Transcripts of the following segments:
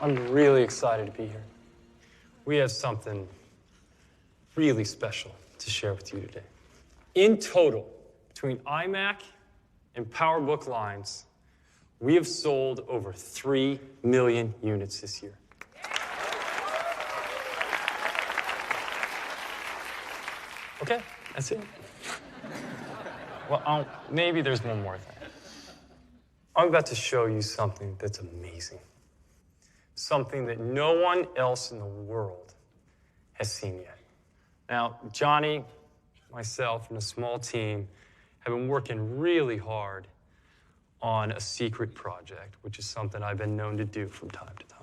I'm really excited to be here. We have something really special to share with you today. In total, between iMac and PowerBook lines, we have sold over 3 million units this year. Okay, that's it. Well, maybe there's one more thing. I'm about to show you something that's amazing. Something that no one else in the world has seen yet. Now, Johnny, myself, and a small team have been working really hard on a secret project, which is something I've been known to do from time to time.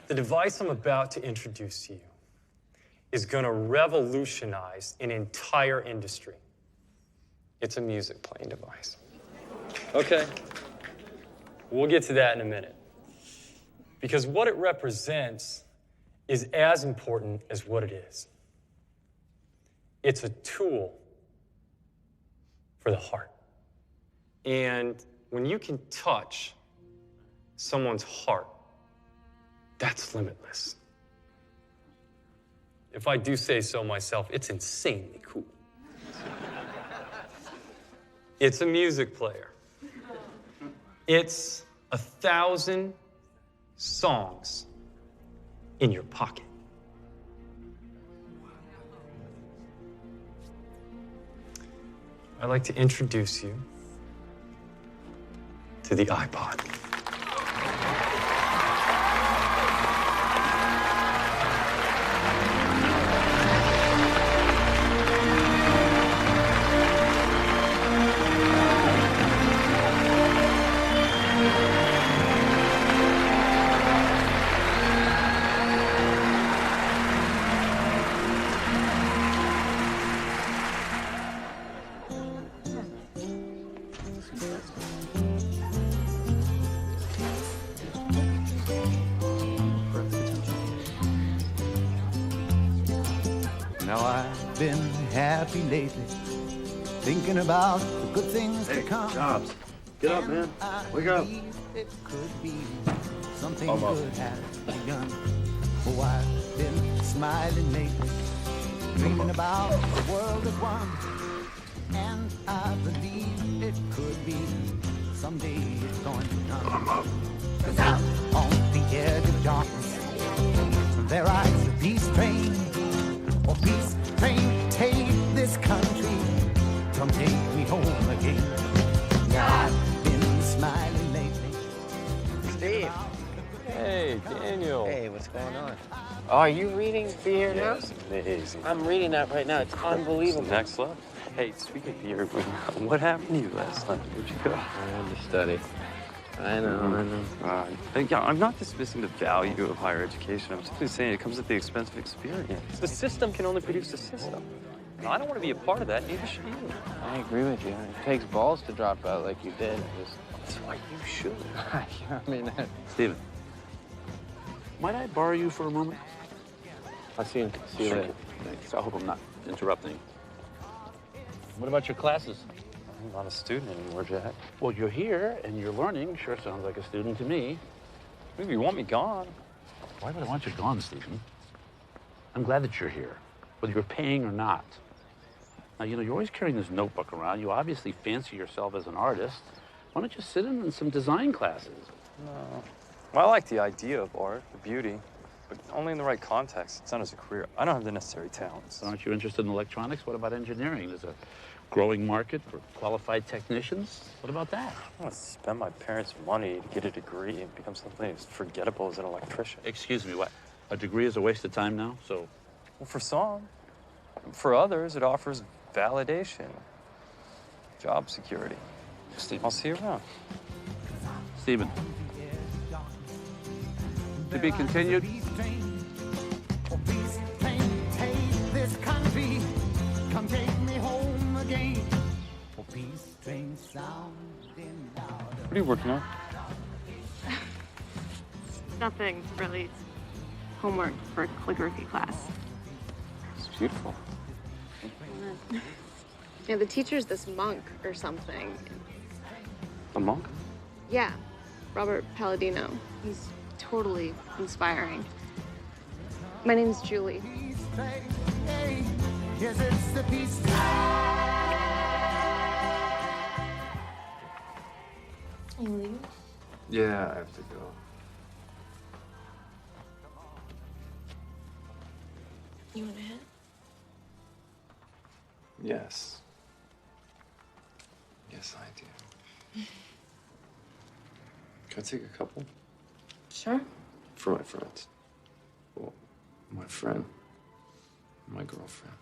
The device I'm about to introduce to you is going to revolutionize an entire industry. It's a music playing device. Okay, we'll get to that in a minute. Because what it represents is as important as what it is. It's a tool for the heart. And when you can touch someone's heart, that's limitless. If I do say so myself, it's insanely cool. It's a music player. It's 1,000 songs in your pocket. I'd like to introduce you to the iPod. Now I've been happy lately, thinking about the good things to come. Jobs, get up, man. Wake up. It could be something good has begun. Oh, I've been smiling lately, dreaming about the world at one. And I believe it could be someday it's going to come. 'Cause out on the edge of darkness, there rides a peace train. Oh, peace train, take this country, come take me home again. Now I've been smiling lately. Steve. Hey, Daniel. Hey, what's going on? Oh, are you reading Be Here Now? Yes, amazing. I'm reading that right now. It's unbelievable. Next level. Hey, speaking of beer, what happened to you last night? Where'd you go? I had to study. I know. Yeah, I'm not dismissing the value of higher education. I'm simply saying it comes at the expense of experience. The system can only produce the system. And I don't want to be a part of that, neither should you. I agree with you. It takes balls to drop out like you did. That's why you should. I mean, Steven, might I borrow you for a moment? I'll see you later. Thanks. I hope I'm not interrupting. What about your classes? I'm not a student anymore, Jack. Well, you're here and you're learning. Sure sounds like a student to me. Maybe you want me gone. Why would I want you gone, Stephen? I'm glad that you're here, whether you're paying or not. Now, you know, you're always carrying this notebook around. You obviously fancy yourself as an artist. Why don't you sit in some design classes? Well, I like the idea of art, the beauty, but only in the right context. It's not as a career. I don't have the necessary talents. Aren't you interested in electronics? What about engineering? There's a growing market for qualified technicians. What about that? I want to spend my parents' money to get a degree and become something as forgettable as an electrician. Excuse me, what? A degree is a waste of time now, so? Well, for some. For others, it offers validation, job security. Stephen. I'll see you around. Stephen. To be continued. Oh, peace train, take this country, come take me home again. Oh, peace train sounding louder. What are you working on? Nothing, really. It's homework for calligraphy class. It's beautiful. Yeah, the teacher's this monk or something. A monk? Yeah, Robert Palladino. He's totally inspiring. My name's Julie. Yes, it's the peace. Are you leaving? Yeah, I have to go. You want to hit? Yes. Yes, I do. Can I take a couple? Sure. For my friends. Well, my friend. My girlfriend.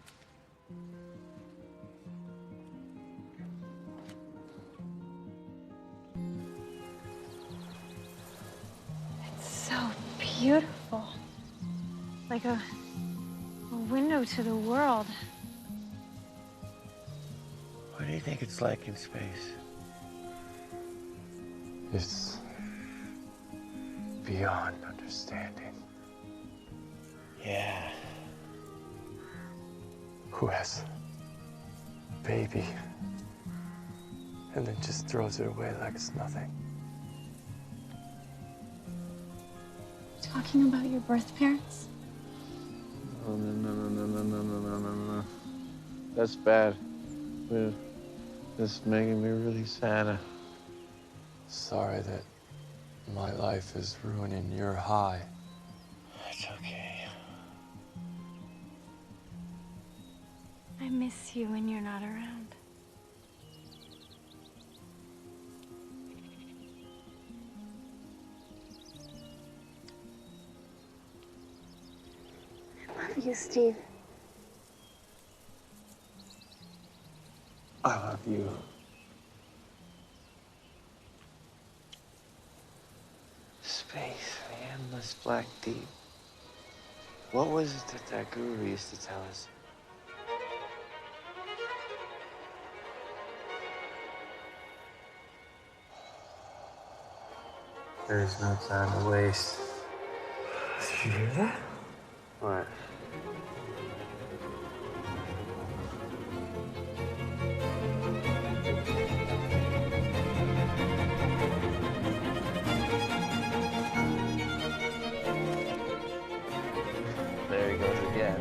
It's so beautiful. Like a window to the world. What do you think it's like in space? It's beyond understanding. Yeah. Who has a baby and then just throws it away like it's nothing? Talking about your birth parents? Oh, no. That's bad. This is making me really sad. Sorry that my life is ruining your high. It's okay. I miss you when you're not around. I love you, Steve. I love you. Space, the endless black deep. What was it that guru used to tell us? There's no time to waste. Did you hear that? What? There he goes again.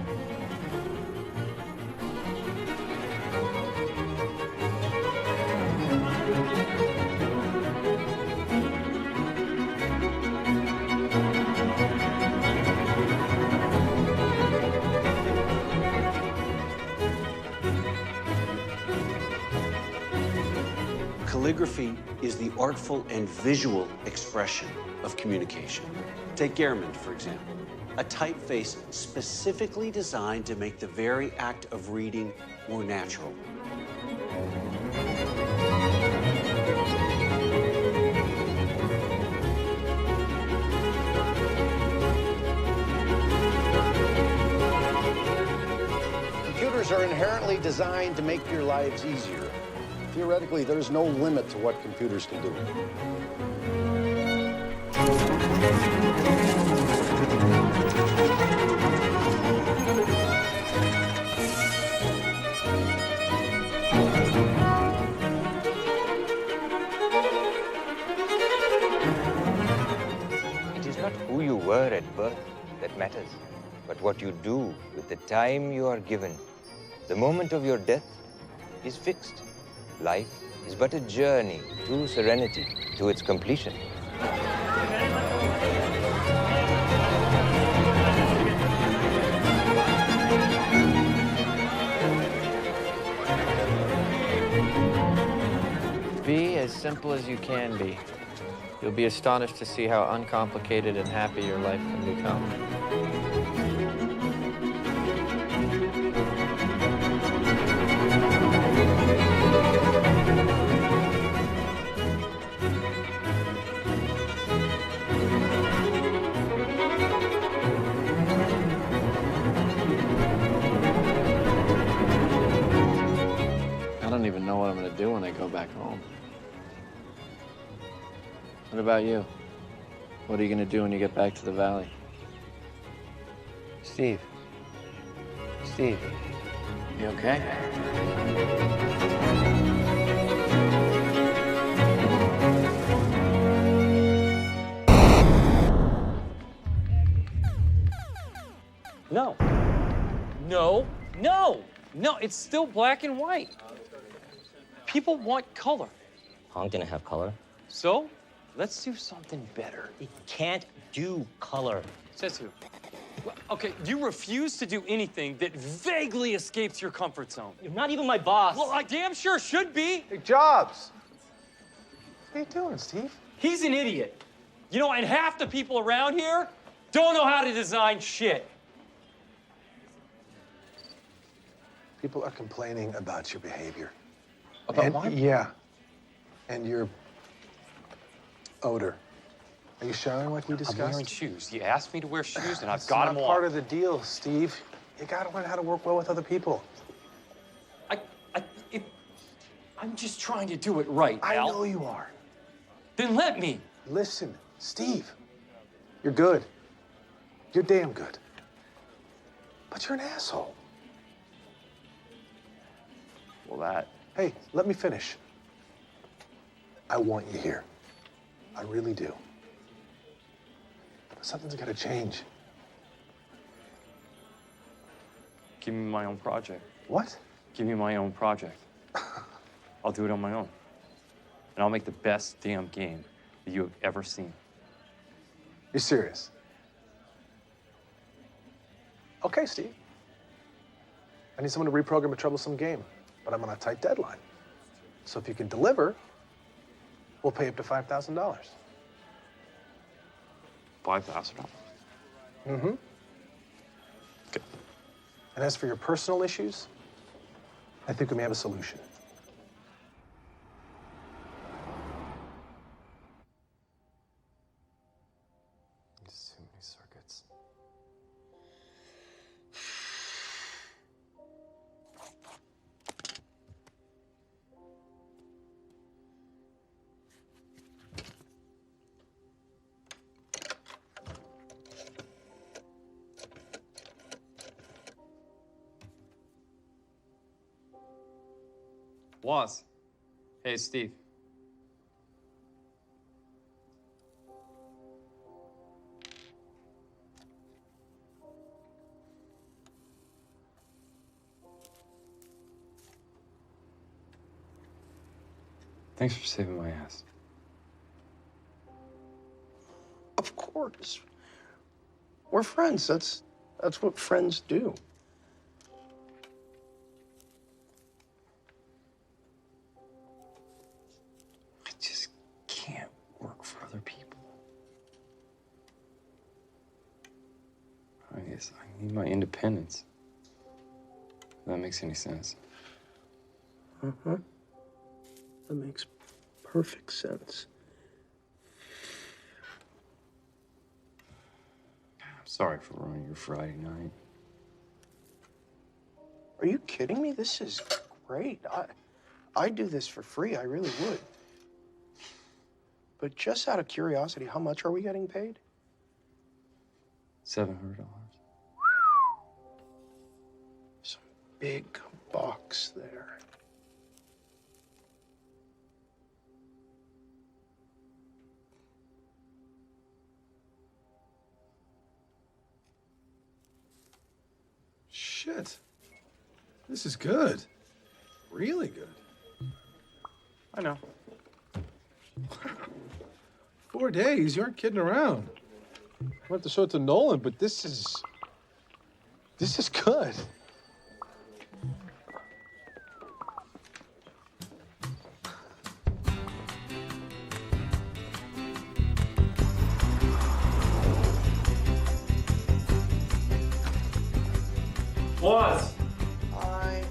Calligraphy is the artful and visual expression of communication. Take Gehrman, for example, a typeface specifically designed to make the very act of reading more natural. Computers are inherently designed to make your lives easier. Theoretically, there's no limit to what computers can do. It is not who you were at birth that matters, but what you do with the time you are given. The moment of your death is fixed. Life is but a journey to serenity, to its completion. Be as simple as you can be. You'll be astonished to see how uncomplicated and happy your life can become. I don't even know what I'm going to do when I go back home. What about you? What are you going to do when you get back to the valley? Steve. Steve. You okay? No. No, no, no, it's still black and white. People want color. I'm gonna have color. So, let's do something better. It can't do color. Says who? Well, okay, you refuse to do anything that vaguely escapes your comfort zone. You're not even my boss. Well, I damn sure should be. Hey, Jobs. What are you doing, Steve? He's an idiot. You know, and half the people around here don't know how to design shit. People are complaining about your behavior. About mine? Yeah. And your odor. Are you showering like we discussed? I'm wearing shoes. You asked me to wear shoes, and I've It's got not them on. part of the deal, Steve. You gotta learn how to work well with other people. I'm just trying to do it right, I Al. know you are. Then let me. Listen, Steve. You're good. You're damn good. But you're an asshole. Well, that. Hey, let me finish. I want you here. I really do. But something's gotta change. Give me my own project. What? Give me my own project. I'll do it on my own. And I'll make the best damn game that you have ever seen. You're serious? Okay, Steve. I need someone to reprogram a troublesome game, but I'm on a tight deadline. So if you can deliver, we'll pay up to $5,000. $5,000. Mm-hmm. Okay. And as for your personal issues, I think we may have a solution. Too many circuits. Was. Hey, Steve. Thanks for saving my ass. Of course. We're friends. That's what friends do. I just can't work for other people. I guess I need my independence. If that makes any sense. Uh-huh. That makes perfect sense. I'm sorry for ruining your Friday night. Are you kidding me? This is great. I'd do this for free. I really would. But just out of curiosity, how much are we getting paid? $700. Some big bucks there. Shit. This is good. Really good. I know. 4 days? You aren't kidding around. I went to show it to Nolan, but this is good. Was. Hi.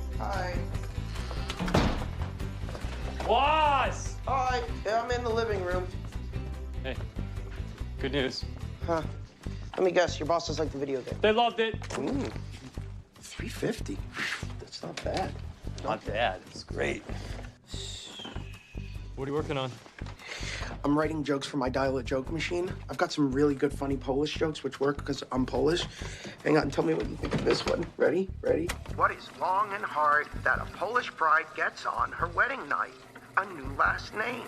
Was. Hi. Yeah, I'm in the living room. Hey, good news. Huh. Let me guess, your bosses like the video game. They loved it. $350. That's not bad. Not bad. It's great. What are you working on? I'm writing jokes for my dial-a-joke machine. I've got some really good, funny Polish jokes, which work because I'm Polish. Hang on, tell me what you think of this one. Ready? What is long and hard that a Polish bride gets on her wedding night? A new last name.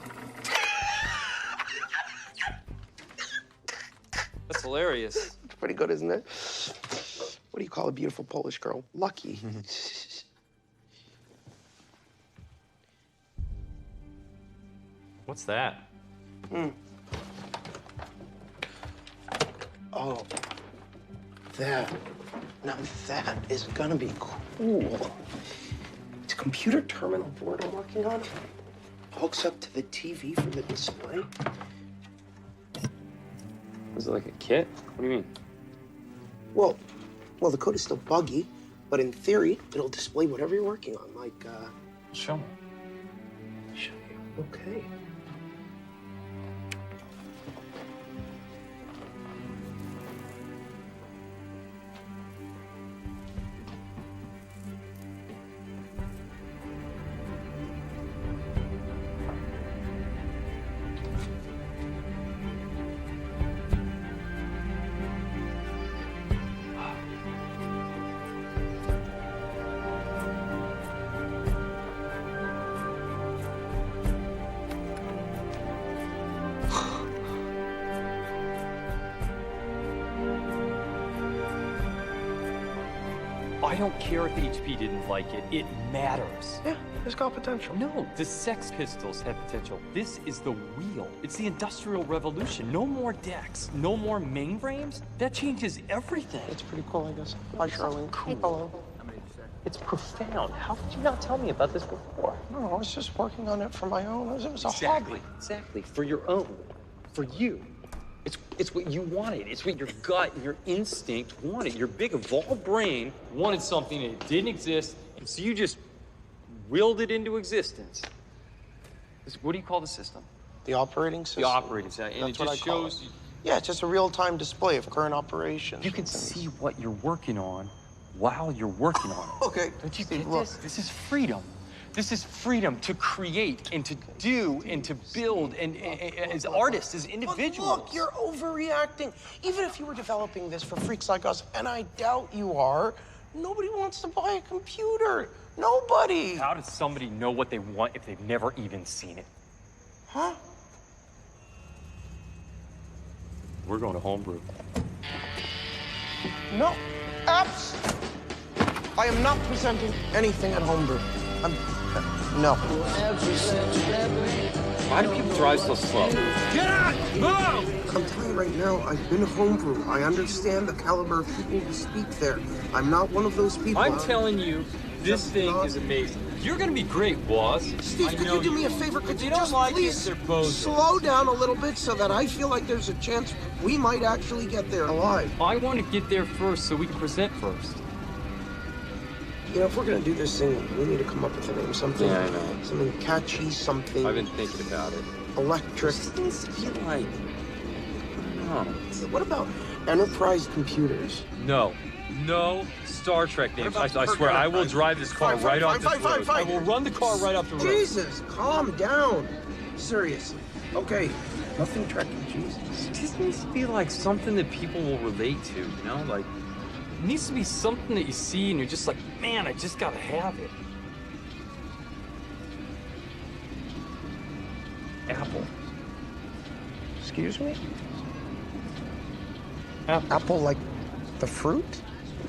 That's hilarious. It's pretty good, isn't it? What do you call a beautiful Polish girl? Lucky. What's that? Oh, that. Now that is gonna be cool. It's a computer terminal board I'm working on. Hooks up to the TV for the display. Was it like a kit? What do you mean? Well, the code is still buggy, but in theory, it'll display whatever you're working on, like, Show me. Show you. Okay. I don't care if HP didn't like it. It matters. Yeah, it's got potential. No, the Sex Pistols have potential. This is the wheel. It's the Industrial Revolution. No more decks, no more mainframes. That changes everything. It's pretty cool, I guess. Hi, Charlene. Cool. Hello. It's profound. How could you not tell me about this before? No, I was just working on it for my own. It was a Exactly, hobby. exactly. For your own. For you. It's what you wanted. It's what your gut, your instinct wanted. Your big evolved brain wanted something and it didn't exist, and so you just willed it into existence. What do you call the system? The operating system. The operating system. And That's it what just I call shows it. you. Yeah, it's just a real-time display of current operations. You can see what you're working on while you're working on it. Okay. Don't you Steve, get look. this? This is freedom. This is freedom to create and to do and to build and as artists, as individuals. But look, you're overreacting. Even if you were developing this for freaks like us, and I doubt you are, nobody wants to buy a computer. Nobody. How does somebody know what they want if they've never even seen it? Huh? We're going to homebrew. No. Apps. I am not presenting anything at homebrew. No. Why do people drive so slow? Get out! Move! I'm telling you right now, I've been homebrew. I understand the caliber of people who speak there. I'm not one of those people. I'm telling you, this thing is amazing. You're gonna be great, boss. Steve, could you do me a favor? Could you don't just like please it, they're both. slow down a little bit so that I feel like there's a chance we might actually get there alive? I want to get there first so we can present first. You know, if we're gonna do this thing, we need to come up with a name. Something, Yeah, I know. something catchy, something I've been thinking about it. electric. It needs to be like, I don't know. What about Enterprise Computers? No. No Star Trek names. I swear, I will drive this car right off this road. I will run the car right off the road. Jesus, calm down. Seriously. Okay, nothing Trekkie, Jesus. It just needs to be like something that people will relate to, you know? Like, it needs to be something that you see and you're just like, man, I just gotta have it. Apple. Excuse me? Apple. Apple like the fruit?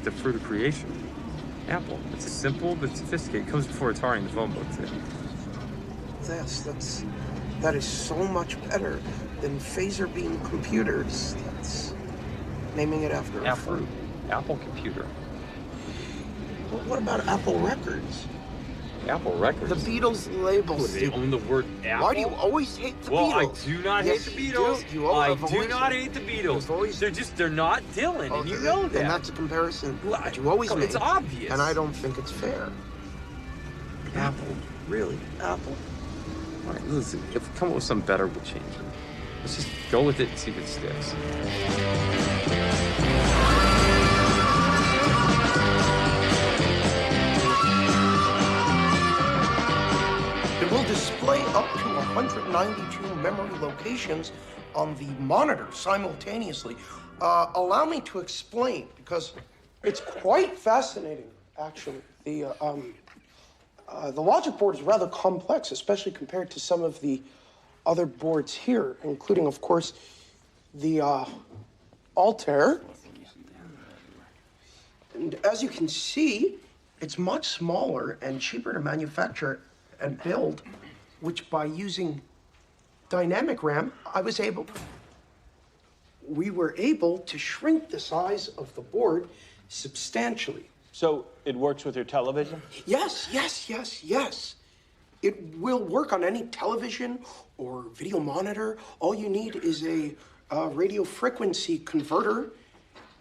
The fruit of creation. Apple. It's a simple but sophisticated. It comes before Atari in the phone book, too. That is so much better than phaser beam computers. That's naming it after a Apple. fruit. Apple computer. Well, what about Apple Records? Apple Records. The Beatles label. Oh, they own the word Apple? Why do you always hate the Well, Beatles? I do not Yes, hate the you Beatles. do. I have do always- not hate the Beatles. They're not Dylan, and you know that. And that's a comparison Well, that you always come, make. it's obvious. And I don't think it's fair. Apple. Really? Apple? All right, listen. If we come up with something better, we'll change it. Let's just go with it and see if it sticks. It will display up to 192 memory locations on the monitor simultaneously. Allow me to explain, because it's quite fascinating, actually. The logic board is rather complex, especially compared to some of the other boards here, including, of course, the Altair. And as you can see, it's much smaller and cheaper to manufacture and build, which by using dynamic RAM, we were able to shrink the size of the board substantially. So it works with your television? Yes. It will work on any television or video monitor. All you need is a radio frequency converter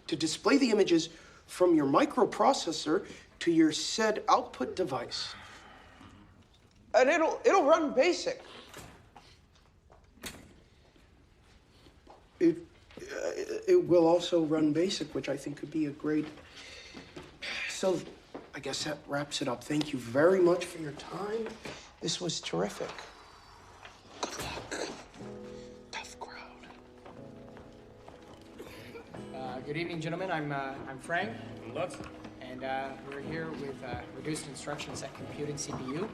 to display the images from your microprocessor to your said output device. And it'll run BASIC. It will also run BASIC, which I think could be a great... So I guess that wraps it up. Thank you very much for your time. This was terrific. Good luck. Tough crowd. Good evening, gentlemen. I'm Frank. And we're here with reduced instruction set compute and CPU.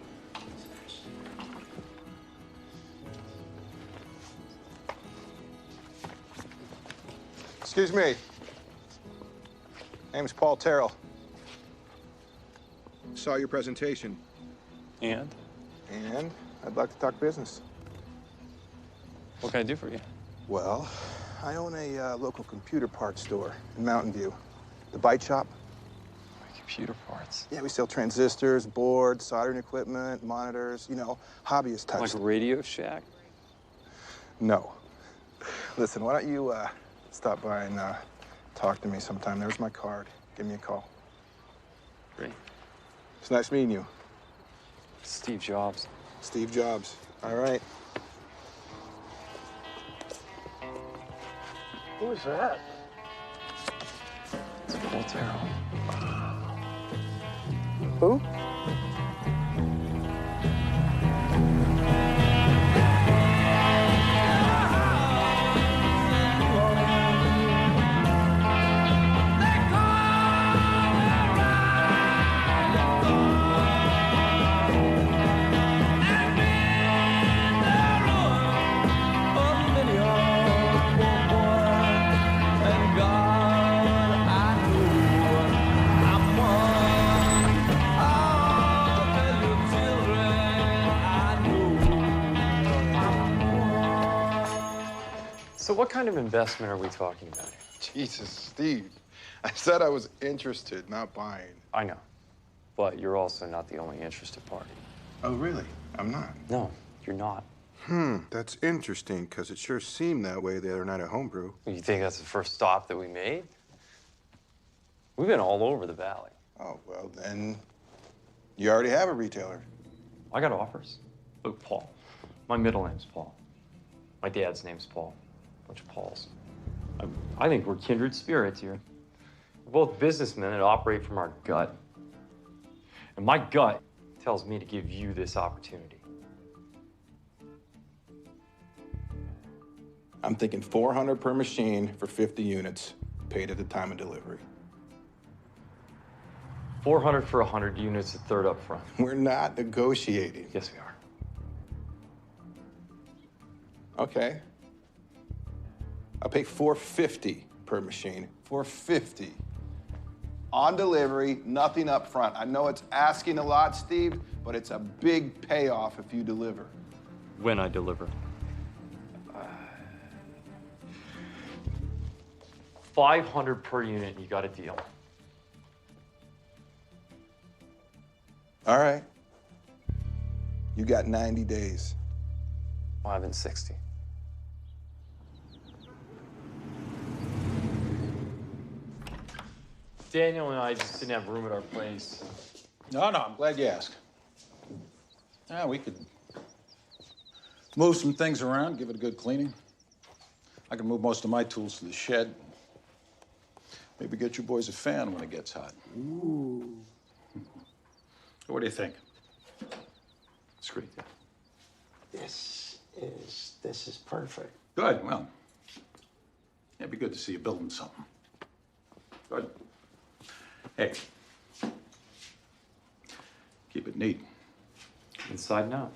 Excuse me. Name's Paul Terrell. Saw your presentation. And? And I'd like to talk business. What can I do for you? Well, I own a local computer parts store in Mountain View. The Bite Shop. Computer parts? Yeah, we sell transistors, boards, soldering equipment, monitors, you know, hobbyist type Like stuff. Radio Shack? No. Listen, why don't you stop by and talk to me sometime? There's my card. Give me a call. Great. It's nice meeting you. Steve Jobs. Steve Jobs. All right. Who is that? It's Paul Terrell. Who? So what kind of investment are we talking about here? Jesus, Steve. I said I was interested, not buying. I know, but you're also not the only interested party. Oh, really? I'm not? No, you're not. That's interesting, because it sure seemed that way the other night at Homebrew. You think that's the first stop that we made? We've been all over the valley. Oh, well, then you already have a retailer. I got offers. Look, Paul. My middle name's Paul. My dad's name's Paul. Bunch of Pauls. I think we're kindred spirits here. We're both businessmen that operate from our gut. And my gut tells me to give you this opportunity. I'm thinking 400 per machine for 50 units, paid at the time of delivery. 400 for 100 units, a third up front. We're not negotiating. Yes, we are. Okay. I'll pay 450 per machine. 450. On delivery, nothing up front. I know it's asking a lot, Steve, but it's a big payoff if you deliver. When I deliver. 500 per unit, you got a deal. All right. You got 90 days. Well, I've been 60. Daniel and I just didn't have room at our place. No, I'm glad you asked. Yeah, we could move some things around, give it a good cleaning. I can move most of my tools to the shed. Maybe get you boys a fan when it gets hot. Ooh. What do you think? It's great. This is perfect. Good, well, it'd be good to see you building something. Good. Hey, keep it neat. Inside and out.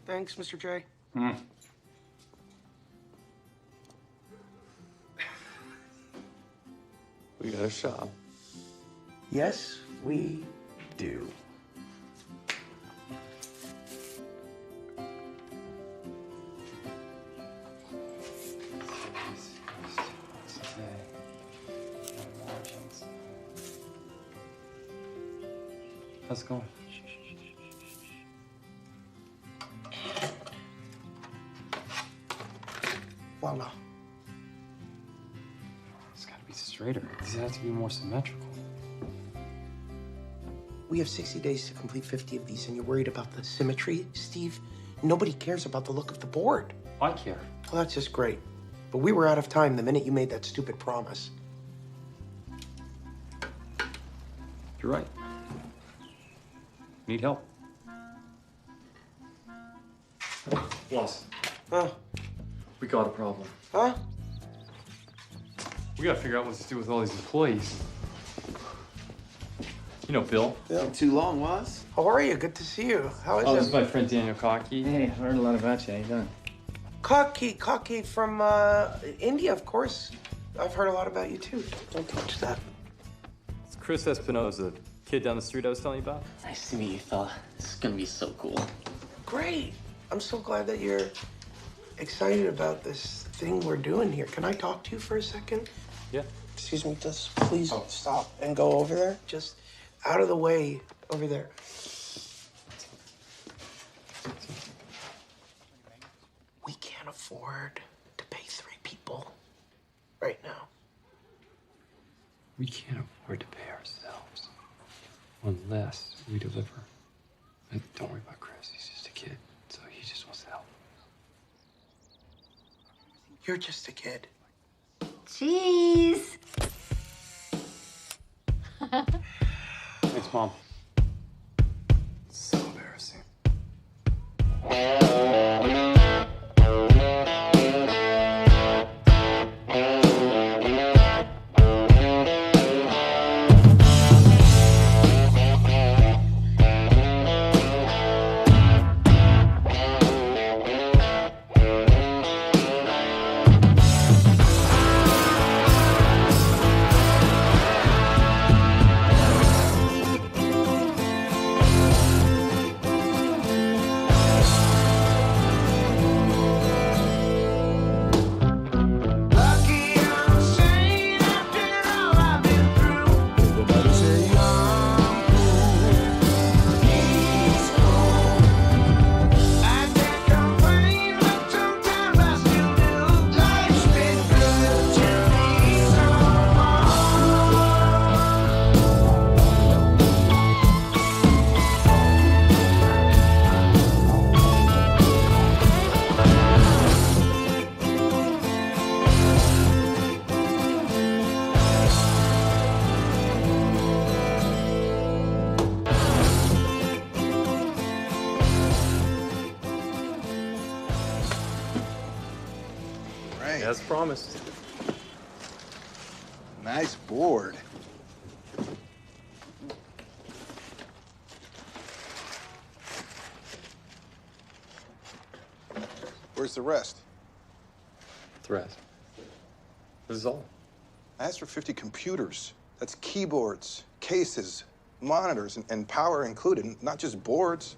Thanks, Mr. J. We We got a shop. Yes, we do. How's it going? Voila. It's gotta be straighter. These have to be more symmetrical. We have 60 days to complete 50 of these, and you're worried about the symmetry, Steve? Nobody cares about the look of the board. I care. Well, that's just great. But we were out of time the minute you made that stupid promise. You're right. Need help. Boss. Huh? We got a problem. Huh? We gotta figure out what to do with all these employees. You know Bill. Been too long, was? How are you? Good to see you. How is Oh, it? this is my friend Daniel Cocky. Hey, I heard a lot about you. How you doing? Cocky from India, of course. I've heard a lot about you too. Don't touch that. It's Chris Espinosa, kid down the street I was telling you about. Nice to meet you, fella. This is gonna be so cool. Great. I'm so glad that you're excited about this thing we're doing here. Can I talk to you for a second? Yeah. Excuse me, just please stop and go over there. Just out of the way over there. We can't afford to pay 3 people right now. We can't afford to pay ourselves unless we deliver. And don't worry about Chris. He's just a kid, so he just wants to help. You're just a kid. Cheese. Thanks, Mom. So embarrassing. Right. As promised. Nice board. Where's the rest? The rest. This is all. I asked for 50 computers. That's keyboards, cases, monitors, and power included, not just boards.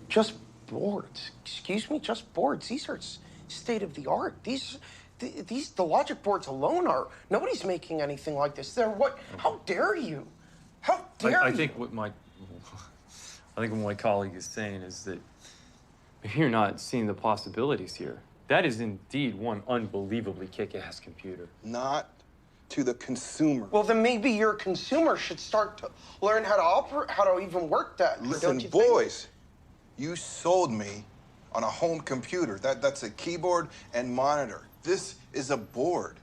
Just boards. Excuse me, just boards. These are state of the art. The logic boards alone are. Nobody's making anything like this. They're what? How dare you? How dare you? I think what my colleague is saying is that maybe you're not seeing the possibilities here. That is indeed one unbelievably kick-ass computer. Not to the consumer. Well, then maybe your consumer should start to learn how to operate, how to even work that. Listen, don't you boys, you sold me on a home computer. That's a keyboard and monitor. This is a board.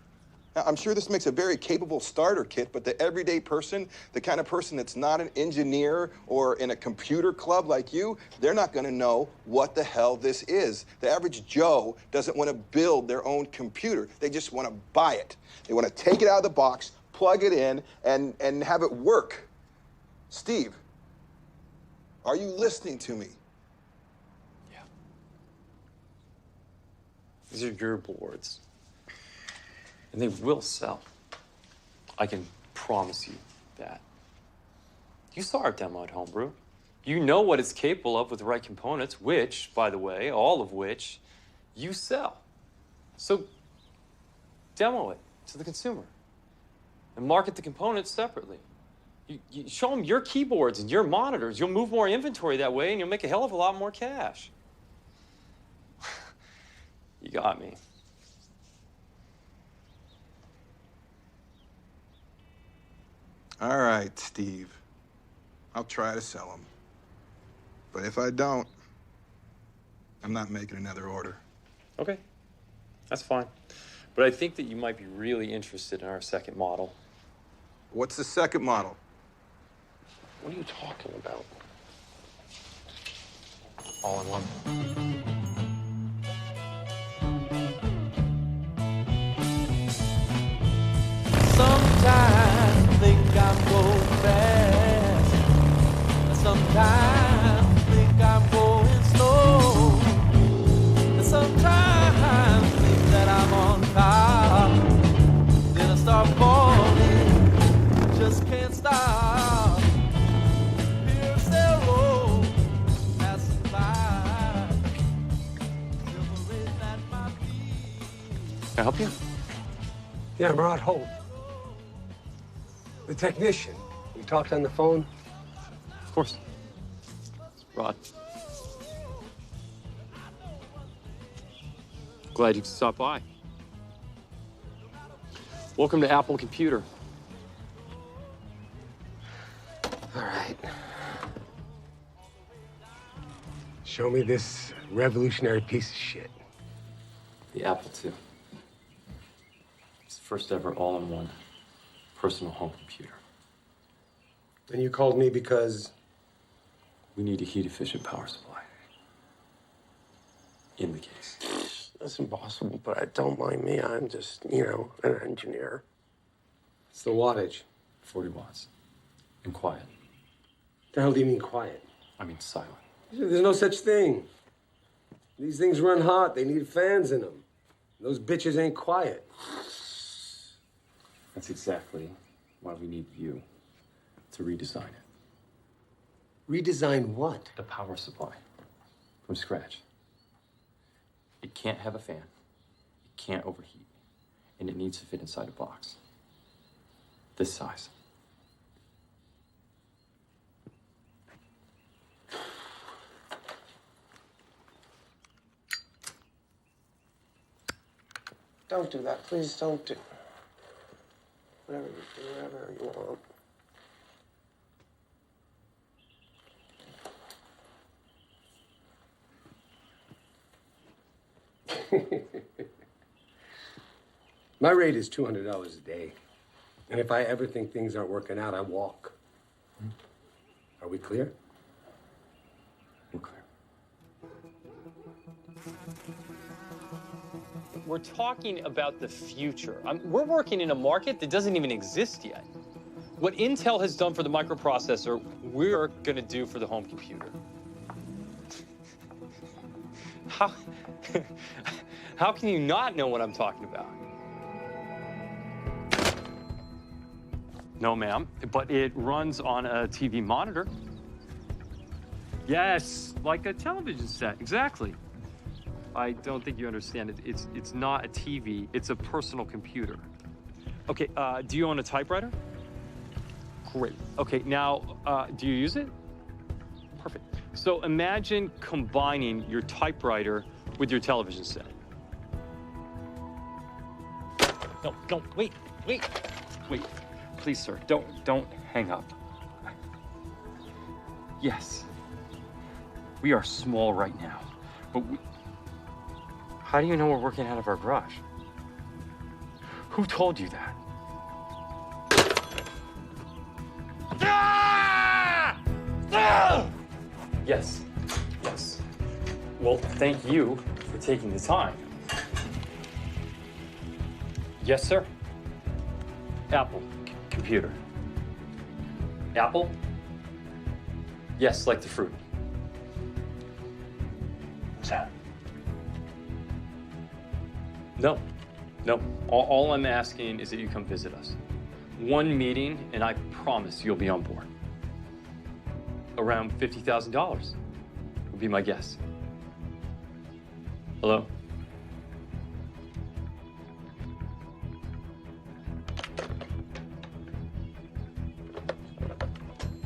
Now, I'm sure this makes a very capable starter kit, but the everyday person, the kind of person that's not an engineer or in a computer club like you, they're not gonna know what the hell this is. The average Joe doesn't want to build their own computer. They just want to buy it. They want to take it out of the box, plug it in, and have it work. Steve, are you listening to me? These are your boards. And they will sell. I can promise you that. You saw our demo at Homebrew. You know what it's capable of with the right components, which, by the way, all of which you sell. So demo it to the consumer and market the components separately. You show them your keyboards and your monitors. You'll move more inventory that way, and you'll make a hell of a lot more cash. You got me. All right, Steve. I'll try to sell them. But if I don't, I'm not making another order. Okay, that's fine. But I think that you might be really interested in our second model. What's the second model? What are you talking about? All in one. Sometimes think I'm going fast. Sometimes think I'm going slow. Sometimes think that I'm on top. Then I start falling, just can't stop. Here's the road passing by. Silver at my feet. Can I help you? Yeah, I'm Rod Holt. The technician. We talked on the phone? Of course. Rod. Glad you could stop by. Welcome to Apple Computer. All right. Show me this revolutionary piece of shit. The Apple II. It's the first ever all-in-one personal home computer. And you called me because? We need a heat-efficient power supply. In the case. That's impossible, but don't mind me. I'm just, an engineer. It's the wattage. 40 watts. And quiet. The hell do you mean quiet? I mean silent. There's no such thing. These things run hot. They need fans in them. Those bitches ain't quiet. That's exactly why we need you to redesign it. Redesign what? The power supply. From scratch. It can't have a fan. It can't overheat. And it needs to fit inside a box. This size. Don't do that. Please don't do. Whatever you want. My rate is $200 a day. And if I ever think things aren't working out, I walk. Are we clear? We're clear. We're talking about the future. We're working in a market that doesn't even exist yet. What Intel has done for the microprocessor, we're going to do for the home computer. How can you not know what I'm talking about? No, ma'am, but it runs on a TV monitor. Yes, like a television set, exactly. I don't think you understand it. It's not a TV, it's a personal computer. Okay, do you own a typewriter? Great. Okay, now, do you use it? Perfect. So imagine combining your typewriter with your television set. No, wait. Please, sir, don't hang up. Yes, we are small right now, but how do you know we're working out of our garage? Who told you that? Yes. Well, thank you for taking the time. Yes, sir. Apple computer. Apple? Yes, like the fruit. What's that? No. All I'm asking is that you come visit us. One meeting, and I promise you'll be on board. Around $50,000 would be my guess. Hello?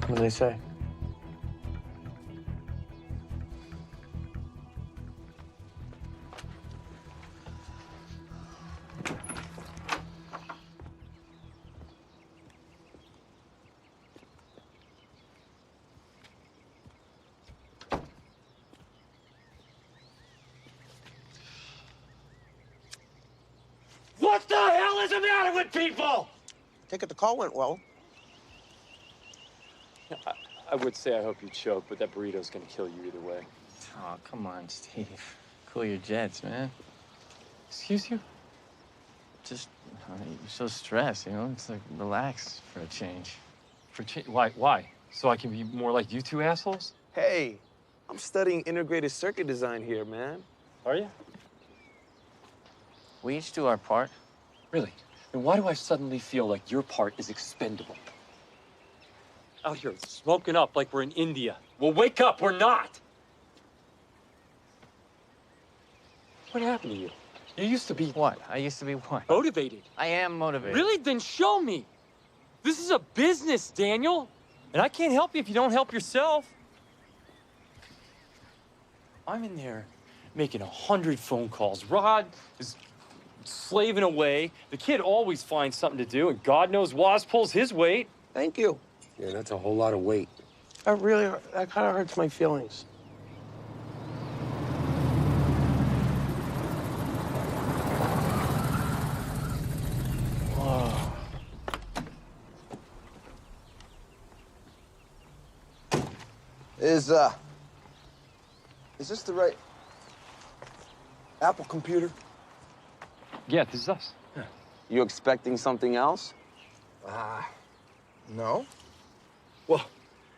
What do they say? What the hell is the matter with people? Take it the call went well. I would say I hope you choke, but that burrito's gonna kill you either way. Oh, come on, Steve. Cool your jets, man. Excuse you? Just, you're so stressed, you know? It's like, relax for a change. Why? Why? So I can be more like you two assholes? Hey, I'm studying integrated circuit design here, man. Are you? We each do our part. Really? Then why do I suddenly feel like your part is expendable? Out here smoking up like we're in India. Well, wake up, we're not! What happened to you? You used to be... What? I used to be what? Motivated. I am motivated. Really? Then show me. This is a business, Daniel. And I can't help you if you don't help yourself. I'm in there making 100 phone calls. Rod is slaving away. The kid always finds something to do, and God knows Woz pulls his weight. Thank you. Yeah, that's a whole lot of weight. That kind of hurts my feelings. Whoa. Is this the right Apple computer? Yeah, this is us. Yeah. You expecting something else? No. Well,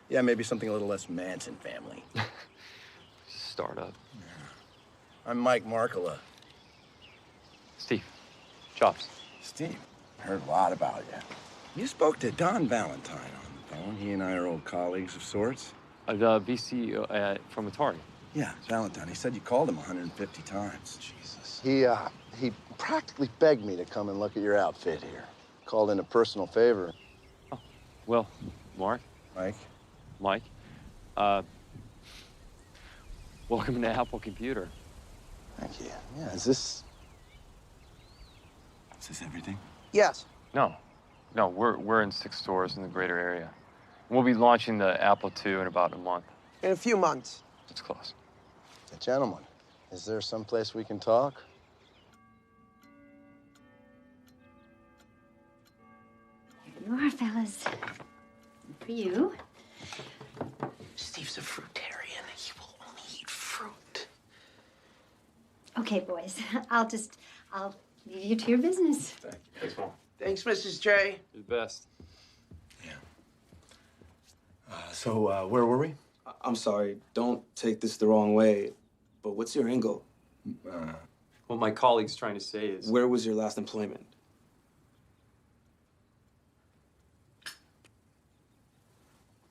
yeah, maybe something a little less Manson family. Startup. I'm Mike Markula. Steve. Chops. Steve, I heard a lot about you. You spoke to Don Valentine on the phone. He and I are old colleagues of sorts. The VC from Atari. Yeah, Valentine. He said you called him 150 times. Jesus. He practically begged me to come and look at your outfit here. Called in a personal favor. Oh, well, Mark. Mike. Welcome to Apple Computer. Thank you. Yeah, is this everything? Yes. No, we're in 6 stores in the greater area. We'll be launching the Apple II in about a month. In a few months. It's close. Gentlemen, is there some place we can talk? Here you are, fellas. For you. Steve's a fruitarian. He will only eat fruit. Okay, boys. I'll leave you to your business. Thanks, Mom. Thanks, Mrs. J. You're the best. So, where were we? I'm sorry, don't take this the wrong way, but what's your angle? What my colleague's trying to say is... Where was your last employment?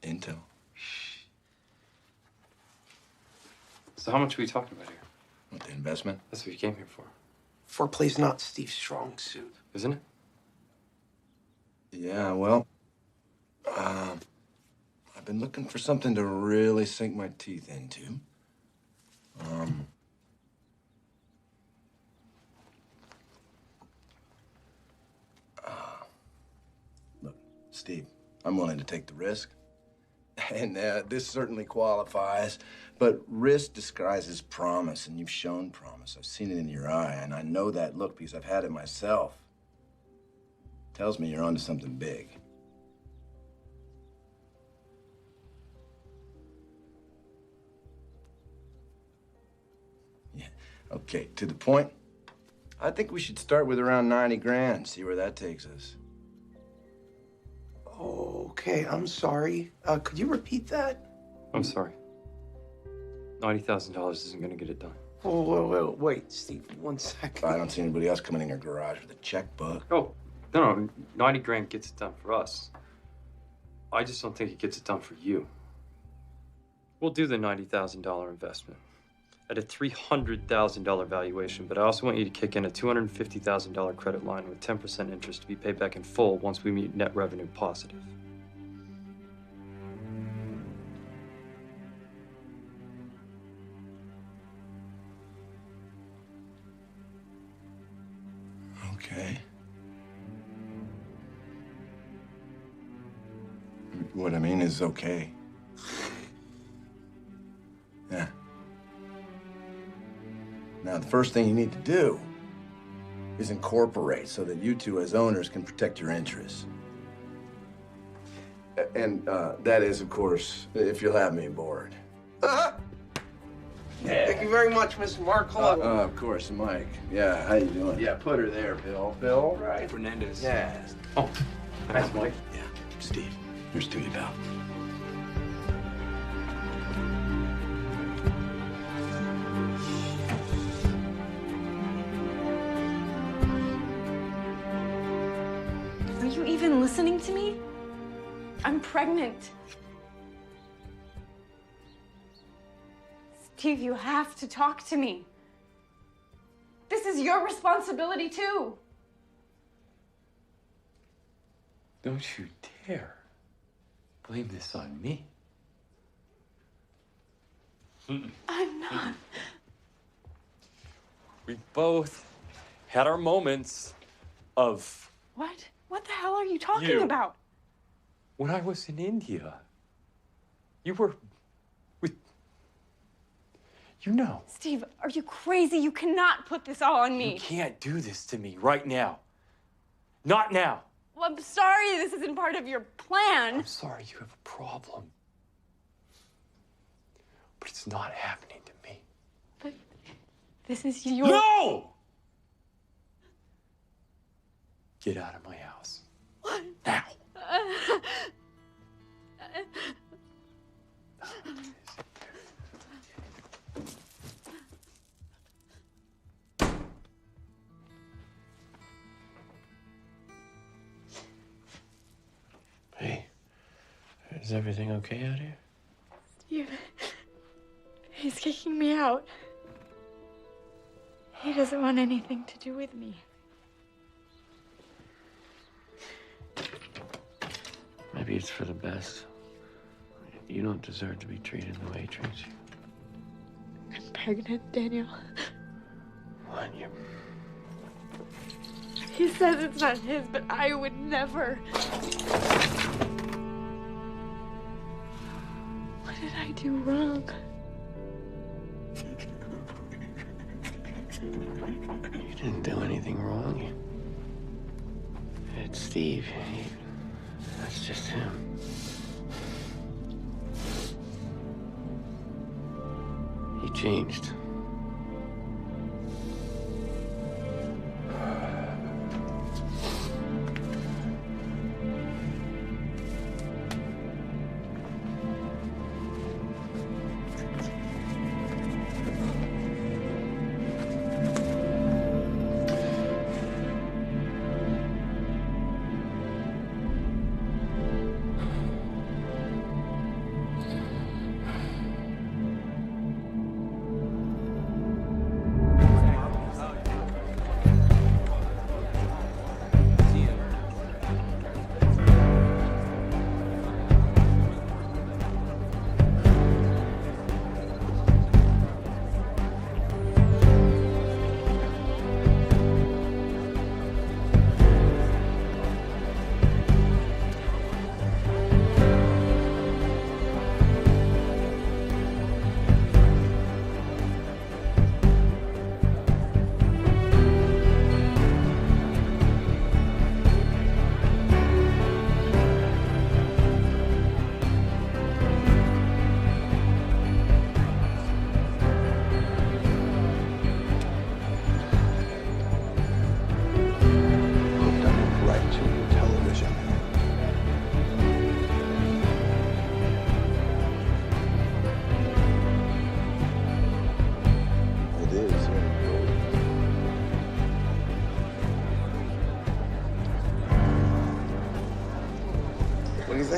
Intel. So how much are we talking about here? What, the investment? That's what you came here for. Foreplay's not Steve's strong suit. Isn't it? Yeah, well, I've been looking for something to really sink my teeth into. Look, Steve, I'm willing to take the risk. And this certainly qualifies, but risk disguises promise, and you've shown promise. I've seen it in your eye, and I know that look because I've had it myself. Tells me you're onto something big. Yeah, okay, to the point. I think we should start with around 90 grand, see where that takes us. Okay, I'm sorry. Could you repeat that? I'm sorry. $90,000 isn't going to get it done. Wait, Steve, 1 second. I don't see anybody else coming in your garage with a checkbook. Oh, No, 90 grand gets it done for us. I just don't think it gets it done for you. We'll do the $90,000 investment at a $300,000 valuation, but I also want you to kick in a $250,000 credit line with 10% interest to be paid back in full once we meet net revenue positive. Okay. What I mean is okay. Yeah. Now, the first thing you need to do is incorporate so that you two as owners can protect your interests. And that is, of course, if you'll have me aboard. Thank you very much, Mr. Mark. Hello. Of course, Mike. Yeah, how you doing? Yeah, put her there, Bill. Bill, right? Fernandez. Yeah. Oh, thanks, Mike. Yeah, Steve, here's to you, pal. Are you even listening to me? I'm pregnant. Steve, you have to talk to me. This is your responsibility, too. Don't you dare blame this on me. I'm not. We both had our moments of What? What the hell are you talking about? when I was in India. You were with, you know. Steve, are you crazy? You cannot put this all on me. You can't do this to me right now. Not now. Well, I'm sorry this isn't part of your plan. I'm sorry you have a problem. But it's not happening to me. But this is your... No! Get out of my house. What? Now. Hey, is everything okay out here? Steve, he's kicking me out. He doesn't want anything to do with me. Maybe it's for the best. You don't deserve to be treated the way he treats you. I'm pregnant, Daniel. What? You... He says it's not his, but I would never. What did I do wrong? You didn't do anything wrong. It's Steve. That's just him. He changed.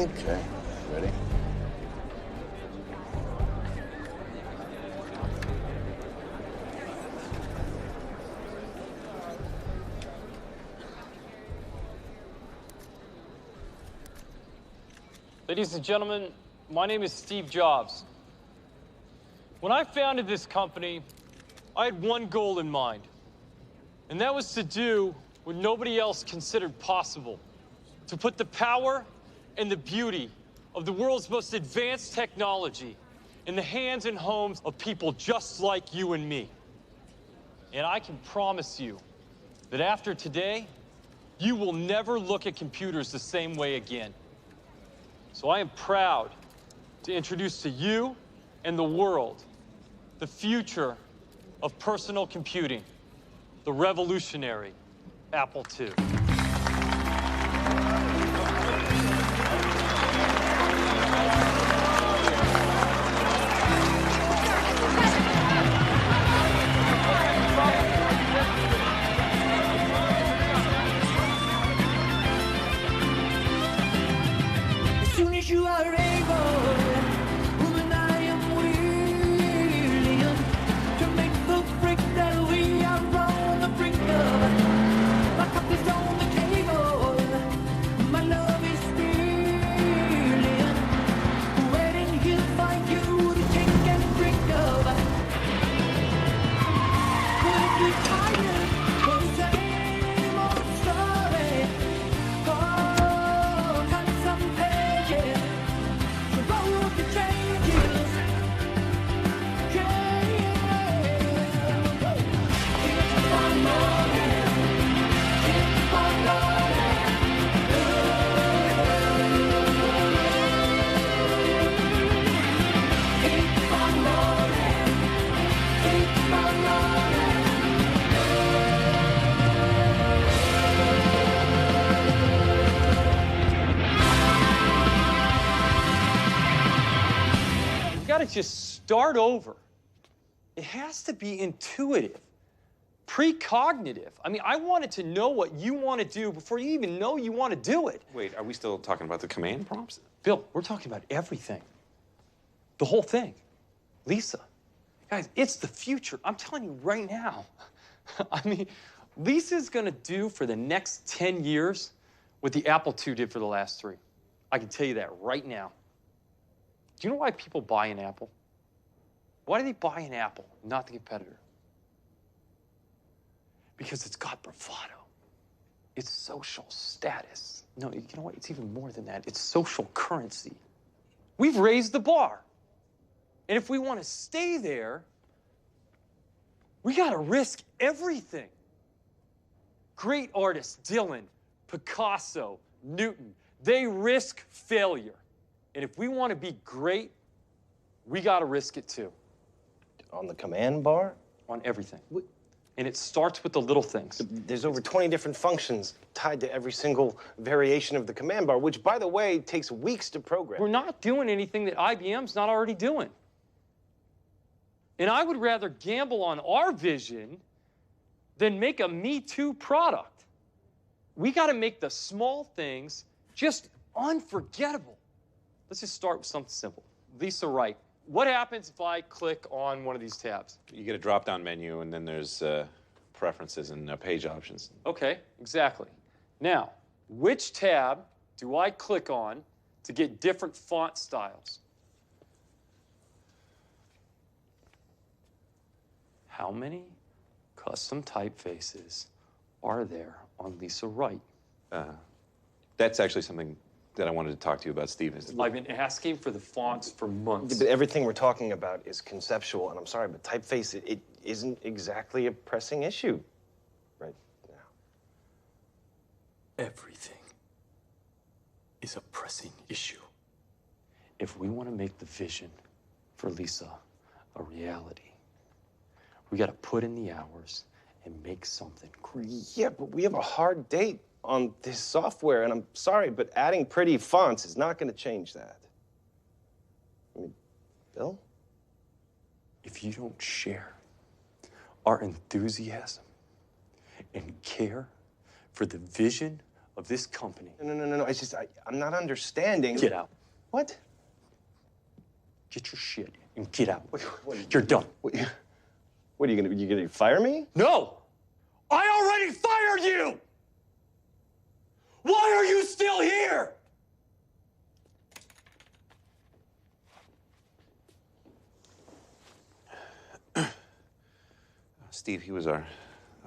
think. Okay, ready? Ladies and gentlemen, my name is Steve Jobs. When I founded this company, I had one goal in mind, and that was to do what nobody else considered possible, to put the power and the beauty of the world's most advanced technology in the hands and homes of people just like you and me. And I can promise you that after today, you will never look at computers the same way again. So I am proud to introduce to you and the world the future of personal computing, the revolutionary Apple II. As soon as you are able, woman, I am willing to make the break that we are on the brink of. My cup is on the table, my love is spilling, waiting here for you to take and drink of. But if you're tired of the same old story, oh, cut some pages. The road to changes. Keep on rolling. Keep on rolling. Keep on rolling. Keep on rolling. You've got to just start over. It has to be intuitive, precognitive. I mean, I wanted to know what you want to do before you even know you want to do it. Wait, are we still talking about the command prompts? Bill, we're talking about everything. The whole thing. Lisa. Guys, it's the future. I'm telling you right now. I mean, Lisa's gonna do for the next 10 years what the Apple II did for the last 3. I can tell you that right now. Do you know why people buy an Apple? Why do they buy an Apple, not the competitor? Because it's got bravado. It's social status. No, you know what? It's even more than that. It's social currency. We've raised the bar. And if we want to stay there, we got to risk everything. Great artists, Dylan, Picasso, Newton, they risk failure. And if we want to be great, we got to risk it too. On the command bar? On everything. And it starts with the little things. There's over 20 different functions tied to every single variation of the command bar, which, by the way, takes weeks to program. We're not doing anything that IBM's not already doing. And I would rather gamble on our vision than make a Me Too product. We got to make the small things just unforgettable. Let's just start with something simple. Lisa Wright. What happens if I click on one of these tabs? You get a drop-down menu, and then there's preferences and page options. Okay, exactly. Now, which tab do I click on to get different font styles? How many custom typefaces are there on Lisa Wright? That's actually something that I wanted to talk to you about, Steve. I've been asking for the fonts for months. But everything we're talking about is conceptual, and I'm sorry, but typeface, it isn't exactly a pressing issue right now. Everything is a pressing issue. If we want to make the vision for Lisa a reality, we got to put in the hours and make something great. Yeah, but we have a hard date on this software, and I'm sorry, but adding pretty fonts is not going to change that. I mean, Bill? If you don't share our enthusiasm and care for the vision of this company. No. It's just, I'm not understanding. Get out. What? Get your shit and get out. You're done. What are you gonna fire me? No! I already fired you! Why are you still here? Steve, he was our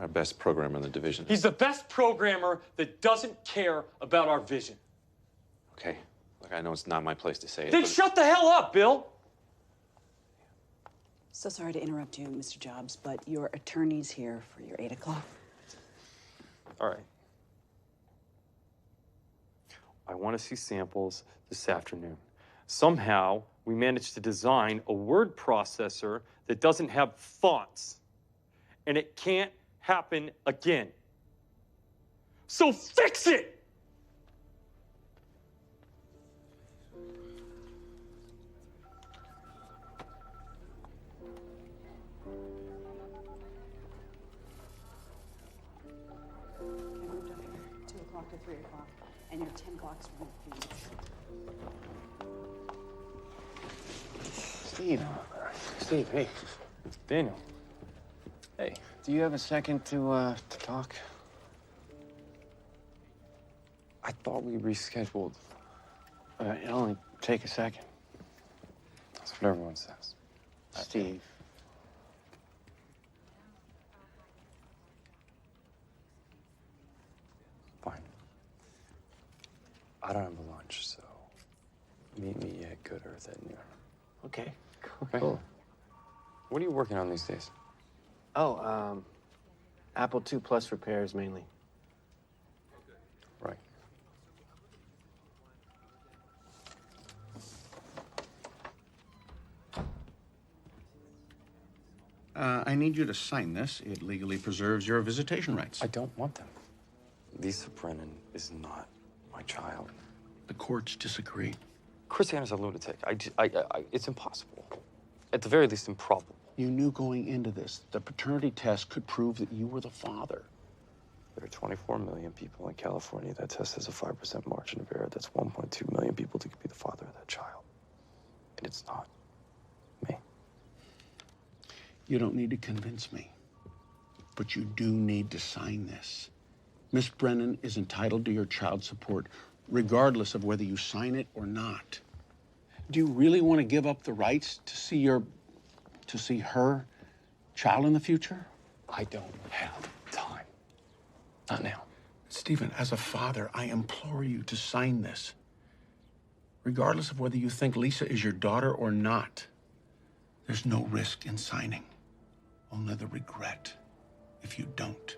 best programmer in the division. He's the best programmer that doesn't care about our vision. Okay. Look, I know it's not my place to say it. Then but shut the hell up, Bill! So sorry to interrupt you, Mr. Jobs, but your attorney's here for your 8 o'clock. All right. I want to see samples this afternoon. Somehow, we managed to design a word processor that doesn't have fonts. And it can't happen again. So fix it! I moved up here, 2 o'clock to 3 o'clock, and you're 10 blocks from Phoenix. Steve, hey. Daniel. Hey, do you have a second to talk? I thought we rescheduled. It'll only take a second. That's what everyone says. Steve. Fine. I don't have a lunch, so meet me at Good Earth at noon. Okay. Cool. What are you working on these days? Oh, Apple II Plus repairs mainly. Right. I need you to sign this. It legally preserves your visitation rights. I don't want them. Lisa Brennan is not my child. The courts disagree. Christiana's a lunatic. It's impossible. At the very least, improbable. You knew going into this, the paternity test could prove that you were the father. There are 24 million people in California. That test has a 5% margin of error. That's 1.2 million people that could be the father of that child. And it's not me. You don't need to convince me, but you do need to sign this. Miss Brennan is entitled to your child support, regardless of whether you sign it or not. Do you really want to give up the rights to see her child in the future? I don't have time. Not now. Stephen, as a father, I implore you to sign this. Regardless of whether you think Lisa is your daughter or not, there's no risk in signing. Only the regret if you don't.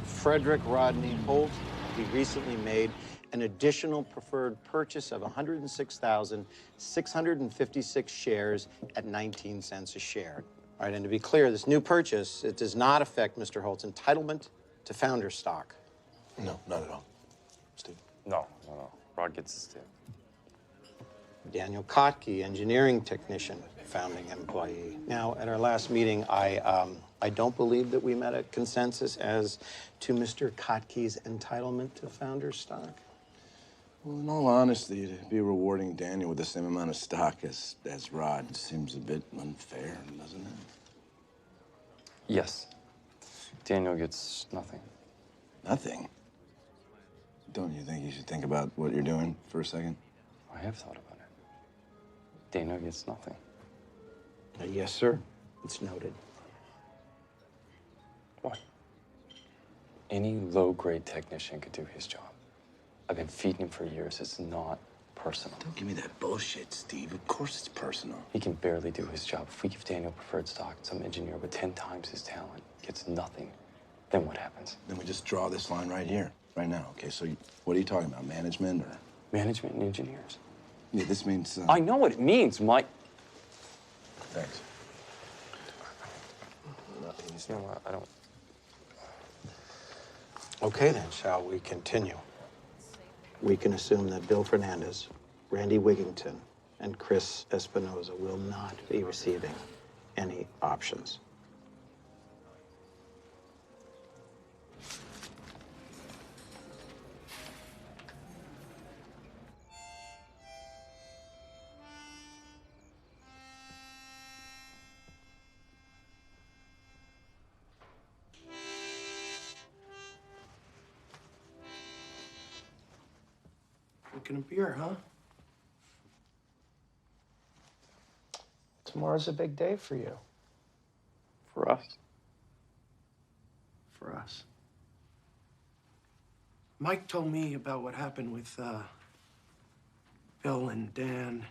Frederick Rodney Holt, he recently made an additional preferred purchase of 106,656 shares at 19 cents a share. All right, and to be clear, this new purchase, it does not affect Mr. Holt's entitlement to founder stock. No, not at all. Steve? No. Rod gets his tip. Daniel Kotke, engineering technician, founding employee. Now, at our last meeting, I don't believe that we met a consensus as to Mr. Kotke's entitlement to founder stock. Well, in all honesty, to be rewarding Daniel with the same amount of stock as Rod seems a bit unfair, doesn't it? Yes. Daniel gets nothing. Nothing? Don't you think you should think about what you're doing for a second? I have thought about it. Daniel gets nothing. Yes, sir. It's noted. What? Any low-grade technician could do his job. I've been feeding him for years. It's not personal. Don't give me that bullshit, Steve. Of course it's personal. He can barely do his job. If we give Daniel preferred stock, some engineer with 10 times his talent gets nothing, then what happens? Then we just draw this line right here, right now. Okay, so what are you talking about, management or? Management and engineers. Yeah, this means... I know what it means, Mike. Thanks. You know what? I don't... Okay, then, shall we continue? We can assume that Bill Fernandez, Randy Wigington, and Chris Espinoza will not be receiving any options. Drinking a beer, huh? Tomorrow's a big day for you. For us? For us. Mike told me about what happened with Bill and Dan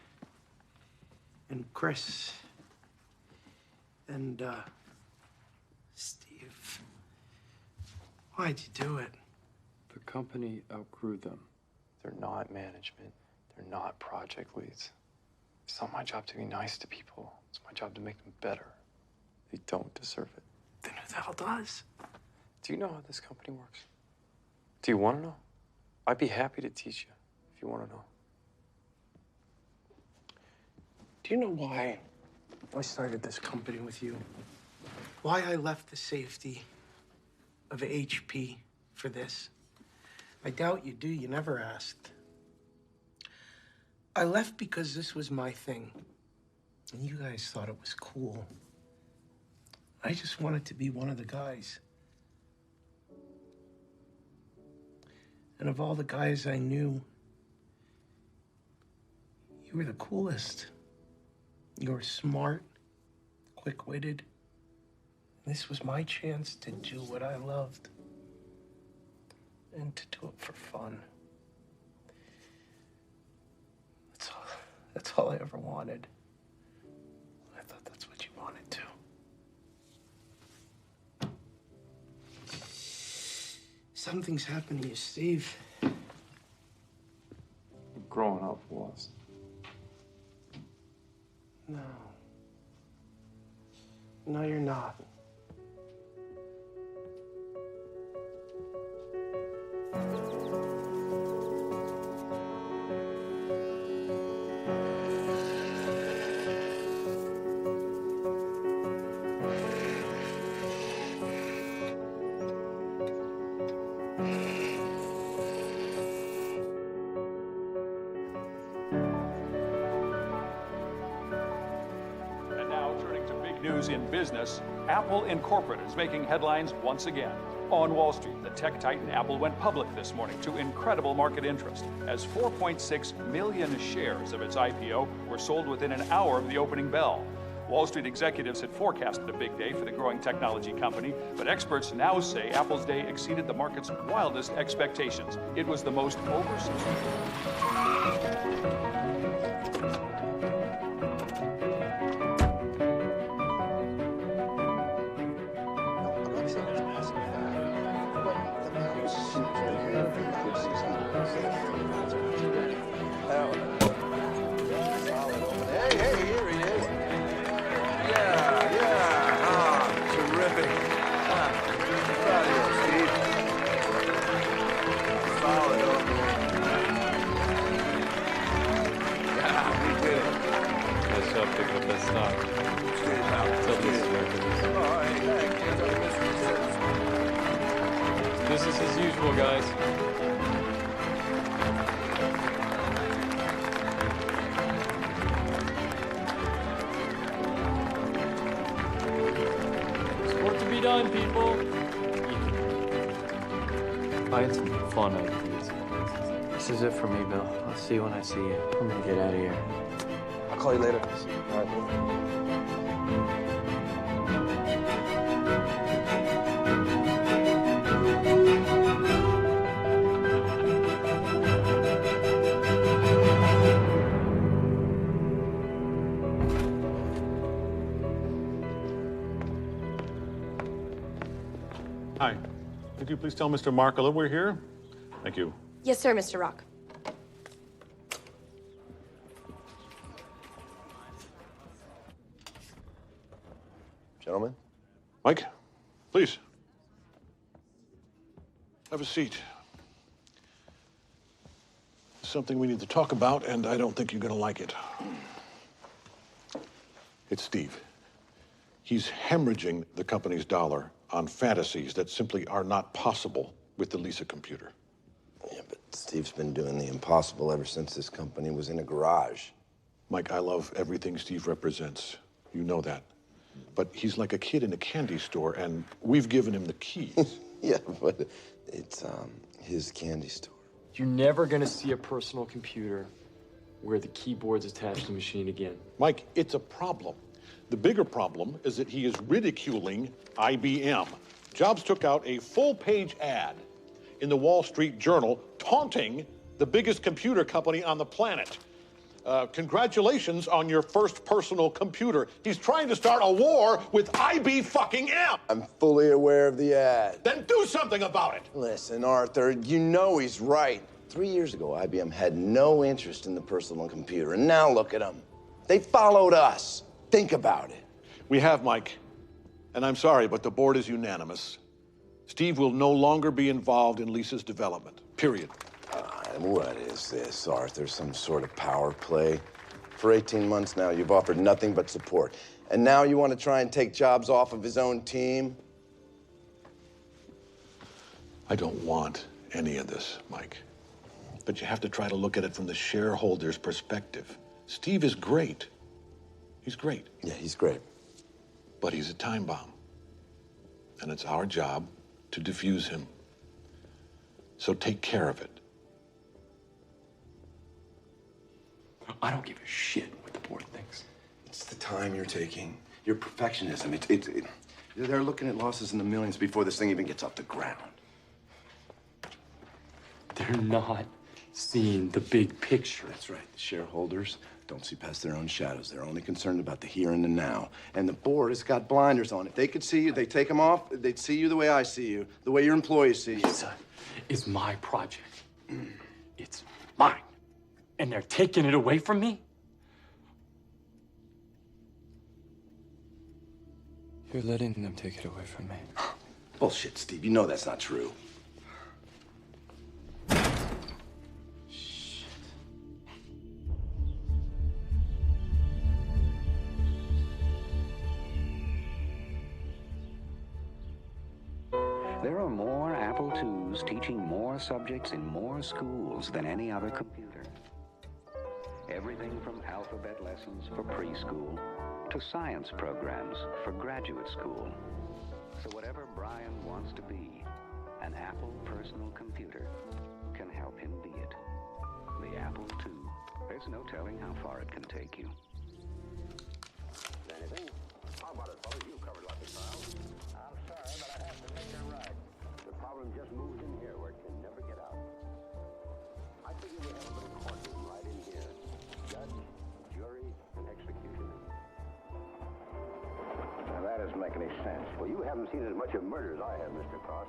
and Chris and Steve. Why'd you do it? The company outgrew them. They're not management. They're not project leads. It's not my job to be nice to people. It's my job to make them better. They don't deserve it. Then who the hell does? Do you know how this company works? Do you want to know? I'd be happy to teach you if you want to know. Do you know why I started this company with you? Why I left the safety of HP for this? I doubt you do. You never asked. I left because this was my thing. And you guys thought it was cool. I just wanted to be one of the guys. And of all the guys I knew, you were the coolest. You were smart, quick-witted. This was my chance to do what I loved. And to do it for fun. That's all I ever wanted. I thought that's what you wanted too. Something's happened to you, Steve. Growing up was. No. No, you're not. And now, turning to big news in business, Apple Incorporated is making headlines once again. On Wall Street, the tech titan Apple went public this morning to incredible market interest, as 4.6 million shares of its IPO were sold within an hour of the opening bell. Wall Street executives had forecasted a big day for the growing technology company, but experts now say Apple's day exceeded the market's wildest expectations. It was the most Hey, here he is. Yeah. Terrific. Proud of you, Steve. Solid Yeah, we did it. Nice job picking up that stock. Tell this is where it is. Oh, hey, thanks. Business as usual, guys. There's work to be done, people. I had some fun ideas. This is it for me, Bill. I'll see you when I see you. I'm gonna get out of here. I'll call you later. All right. Hi. Could you please tell Mr. Markala we're here? Thank you. Yes, sir, Mr. Rock. Gentlemen? Mike, please. Have a seat. Something we need to talk about, and I don't think you're going to like it. It's Steve. He's hemorrhaging the company's dollar on fantasies that simply are not possible with the Lisa computer. Yeah, but Steve's been doing the impossible ever since this company was in a garage. Mike, I love everything Steve represents. You know that. But he's like a kid in a candy store, and we've given him the keys. Yeah, but it's his candy store. You're never gonna see a personal computer where the keyboard's attached to the machine again. Mike, it's a problem. The bigger problem is that he is ridiculing IBM. Jobs took out a full-page ad in the Wall Street Journal taunting the biggest computer company on the planet. Congratulations on your first personal computer. He's trying to start a war with IB-fucking-M. I'm fully aware of the ad. Then do something about it. Listen, Arthur, you know he's right. 3 years ago, IBM had no interest in the personal computer, and now look at them. They followed us. Think about it. We have, Mike. And I'm sorry, but the board is unanimous. Steve will no longer be involved in Lisa's development, period. What is this, Arthur? Some sort of power play? For 18 months now, you've offered nothing but support. And now you want to try and take jobs off of his own team? I don't want any of this, Mike. But you have to try to look at it from the shareholder's perspective. Steve is great. He's great. Yeah, he's great. But he's a time bomb. And it's our job to defuse him. So take care of it. I don't give a shit what the board thinks. It's the time you're taking. Your perfectionism. They're looking at losses in the millions before this thing even gets off the ground. They're not seeing the big picture. That's right. The shareholders don't see past their own shadows. They're only concerned about the here and the now. And the board has got blinders on. If they could see you, they take them off. They'd see you the way I see you, the way your employees see you. It's my project. It's mine. And they're taking it away from me? You're letting them take it away from me. Bullshit, Steve. You know that's not true. There are more Apple IIs teaching more subjects in more schools than any other computer. Everything from alphabet lessons for preschool to science programs for graduate school. So whatever Brian wants to be, an Apple personal computer can help him be it. The Apple II. There's no telling how far it can take you. Anything? How about it, fellas? You covered lots of files. I'm sorry, but I have to make a right. The problem just moves in here where it can never get out. I figure we have a little courtroom right in here. Judge, jury, and executioner. Now that doesn't make any sense. Well, you haven't seen as much of murder as I have, Mr. Cross.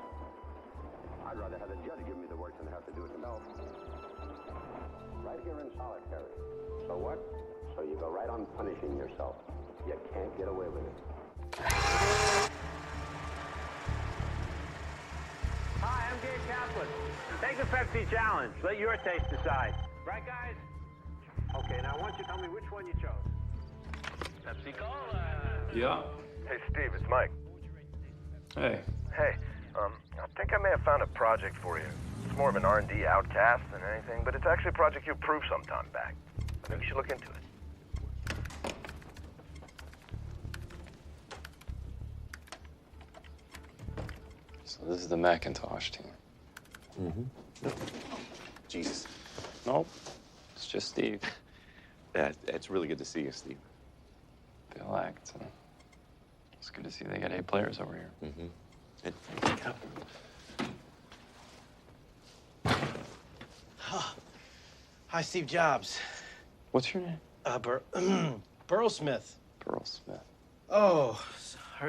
I'd rather have the judge give me the work than have to do it myself. Right here in solitary. So what? So you go right on punishing yourself. You can't get away with it. Hi, I'm Gabe Kaplan. Take the Pepsi challenge. Let your taste decide. Right, guys? Okay, now I want you to tell me which one you chose. Pepsi Cola. Yeah. Hey, Steve, it's Mike. Hey. Hey, I think I may have found a project for you. It's more of an R&D outcast than anything, but it's actually a project you approved some time back. I think you should look into it. So this is the Macintosh team. Mm-hmm. Jesus. Nope. It's just Steve. Yeah, it's really good to see you, Steve. They'll act. It's good to see they got 8 players over here. Mm-hmm. Get up. Hi, Steve Jobs. What's your name? Burl Smith. Burl Smith. Oh,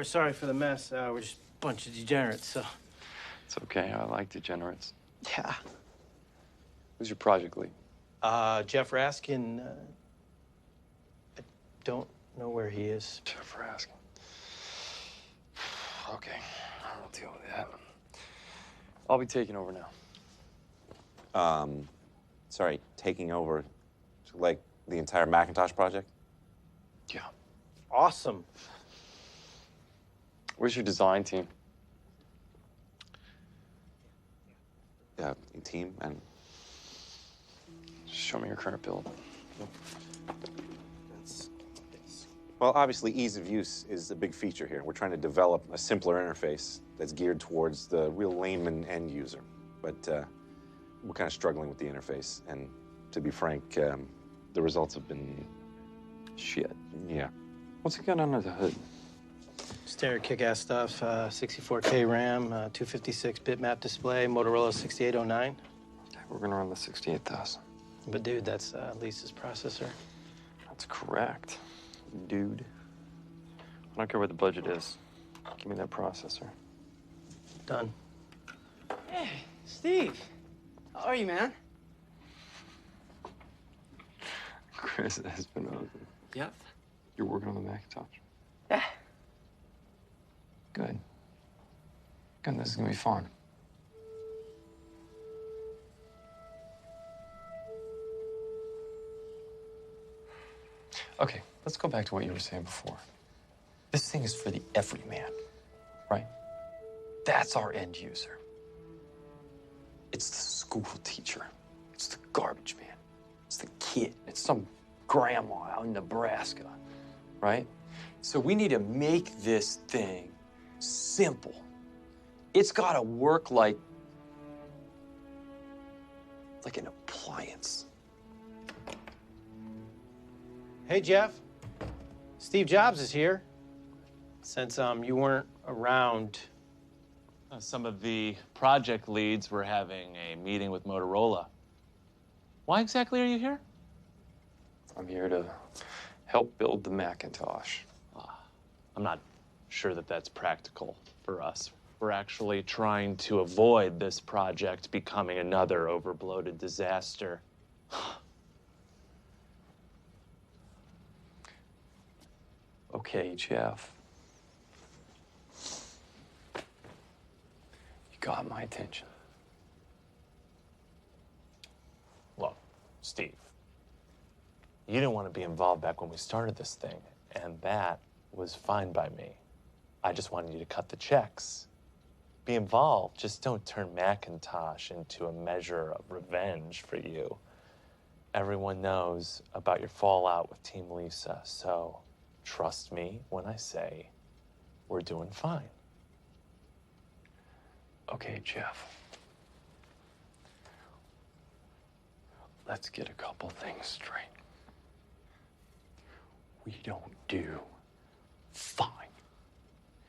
sorry for the mess. We're just a bunch of degenerates, so. It's okay. I like degenerates. Yeah. Who's your project lead? Jeff Raskin. I don't know where he is. Jeff Raskin. Okay, I'll deal with that. I'll be taking over now. Sorry, taking over, like the entire Macintosh project? Yeah. awesome. Where's your design team? Yeah, team, and Just show me your current build. well, obviously, ease of use is a big feature here. We're trying to develop a simpler interface that's geared towards the real layman end user. But we're kind of struggling with the interface. And to be frank, the results have been shit. Yeah. What's it got under the hood? Standard kick-ass stuff, 64K RAM, 256 bitmap display, Motorola 6809. We're gonna run the 68,000. But dude, that's Lisa's processor. That's correct, dude. I don't care what the budget is. Give me that processor. Done. Hey, Steve. How are you, man? Chris Espinosa. Yep. You're working on the Macintosh? Yeah. Good. Good, this is gonna be fun. Okay, let's go back to what you were saying before. This thing is for the everyman, right? That's our end user. It's the school teacher. It's the garbage man. It's the kid. It's some grandma out in Nebraska, right? So we need to make this thing simple. It's gotta work like an appliance. Hey, Jeff. Steve Jobs is here. Since you weren't around. Some of the project leads were having a meeting with Motorola. Why exactly are you here? I'm here to help build the Macintosh. I'm not sure that that's practical for us. We're actually trying to avoid this project becoming another overbloated disaster. Okay, Jeff. You got my attention. Look, Steve, you didn't want to be involved back when we started this thing, and that was fine by me. I just wanted you to cut the checks. Be involved, just don't turn Macintosh into a measure of revenge for you. Everyone knows about your fallout with Team Lisa, so trust me when I say we're doing fine. Okay, Jeff. Let's get a couple things straight. We don't do fine.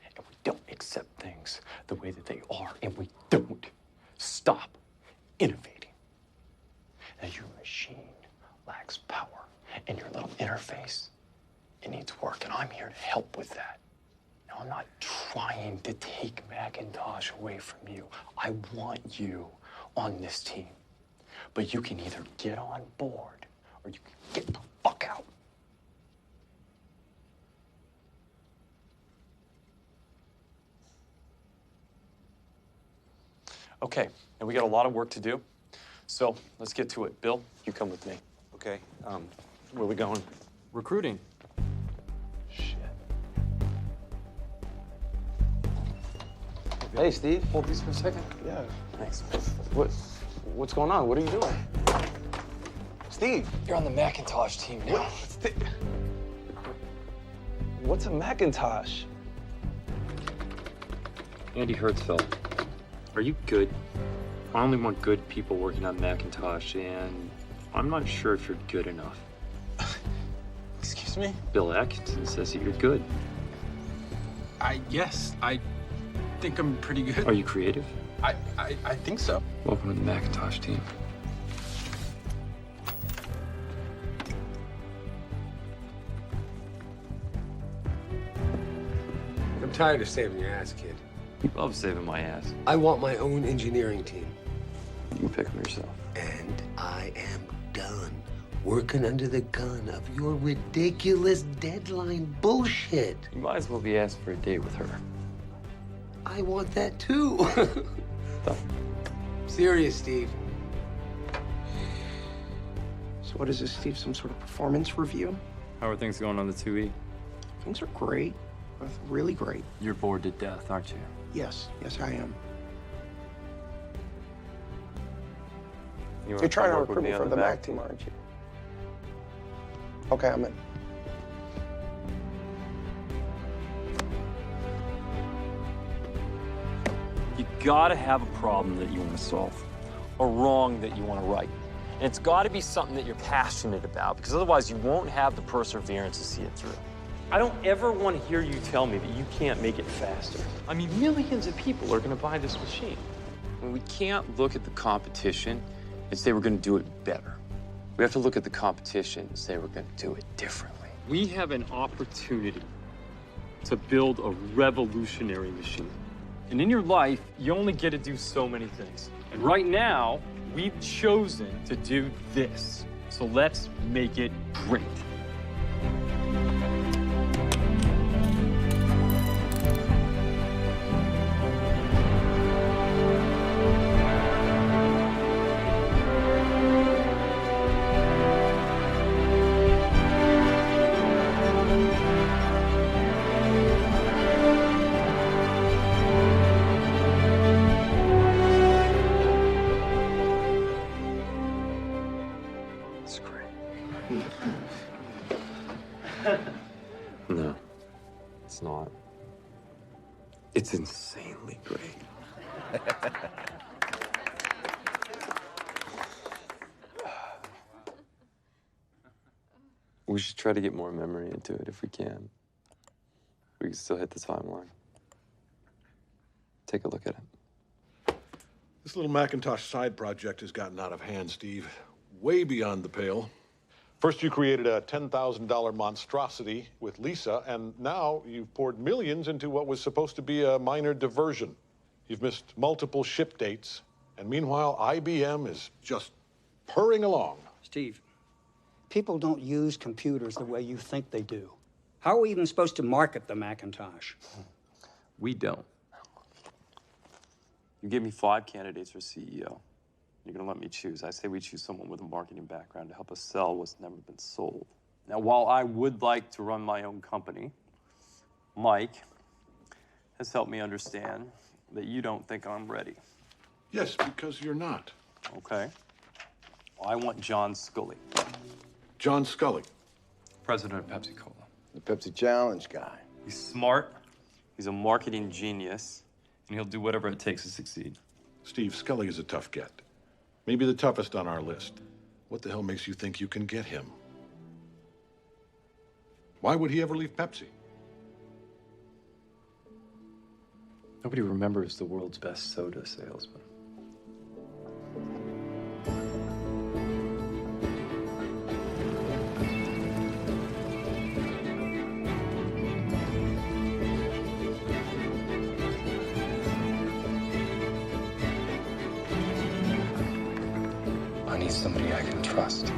And we don't accept things the way that they are. And we don't stop innovating. Now, your machine lacks power. And your little interface, it needs work. And I'm here to help with that. Now, I'm not trying to take Macintosh away from you. I want you on this team. But you can either get on board or you can get the fuck out. Okay, and we got a lot of work to do. So let's get to it. Bill, you come with me. Okay, where are we going? Recruiting. Hey, Steve. Hold these for a second. Yeah. Thanks. What's going on? What are you doing? Steve. You're on the Macintosh team now. What's a Macintosh? Andy Hertzfeld. Are you good? I only want good people working on Macintosh, and I'm not sure if you're good enough. Excuse me? Bill Atkinson says that you're good. I think I'm pretty good. Are you creative? I think so. Welcome to the Macintosh team. I'm tired of saving your ass, kid. You love saving my ass. I want my own engineering team. You can pick them yourself. And I am done working under the gun of your ridiculous deadline bullshit. You might as well be asked for a date with her. I want that too. Serious, Steve. So what is this, Steve? Some sort of performance review? How are things going on the 2E? Things are great. Really great. You're bored to death, aren't you? Yes, yes, I am. You're trying to recruit me for the Mac team, aren't you? Okay, I'm in. You gotta have a problem that you want to solve, a wrong that you want to right. And it's gotta be something that you're passionate about, because otherwise you won't have the perseverance to see it through. I don't ever want to hear you tell me that you can't make it faster. I mean, millions of people are gonna buy this machine. And we can't look at the competition and say we're gonna do it better. We have to look at the competition and say we're gonna do it differently. We have an opportunity to build a revolutionary machine. And in your life, you only get to do so many things. And right now, we've chosen to do this. So let's make it great. It's great. No, it's not. It's insanely great. We should try to get more memory into it if we can. We can still hit the timeline. Take a look at it. This little Macintosh side project has gotten out of hand, Steve. Way beyond the pale. First, you created a $10,000 monstrosity with Lisa, and now you've poured millions into what was supposed to be a minor diversion. You've missed multiple ship dates, and meanwhile, IBM is just purring along. Steve, people don't use computers the way you think they do. How are we even supposed to market the Macintosh? We don't. You give me 5 candidates for CEO. You're gonna let me choose. I say we choose someone with a marketing background to help us sell what's never been sold. Now, while I would like to run my own company, Mike has helped me understand that you don't think I'm ready. Yes, because you're not. Okay. Well, I want John Scully. John Scully. President of Pepsi-Cola. The Pepsi Challenge guy. He's smart, he's a marketing genius, and he'll do whatever it takes to succeed. Steve, Scully is a tough get. Maybe the toughest on our list. What the hell makes you think you can get him? Why would he ever leave Pepsi? Nobody remembers the world's best soda salesman. I need somebody I can trust.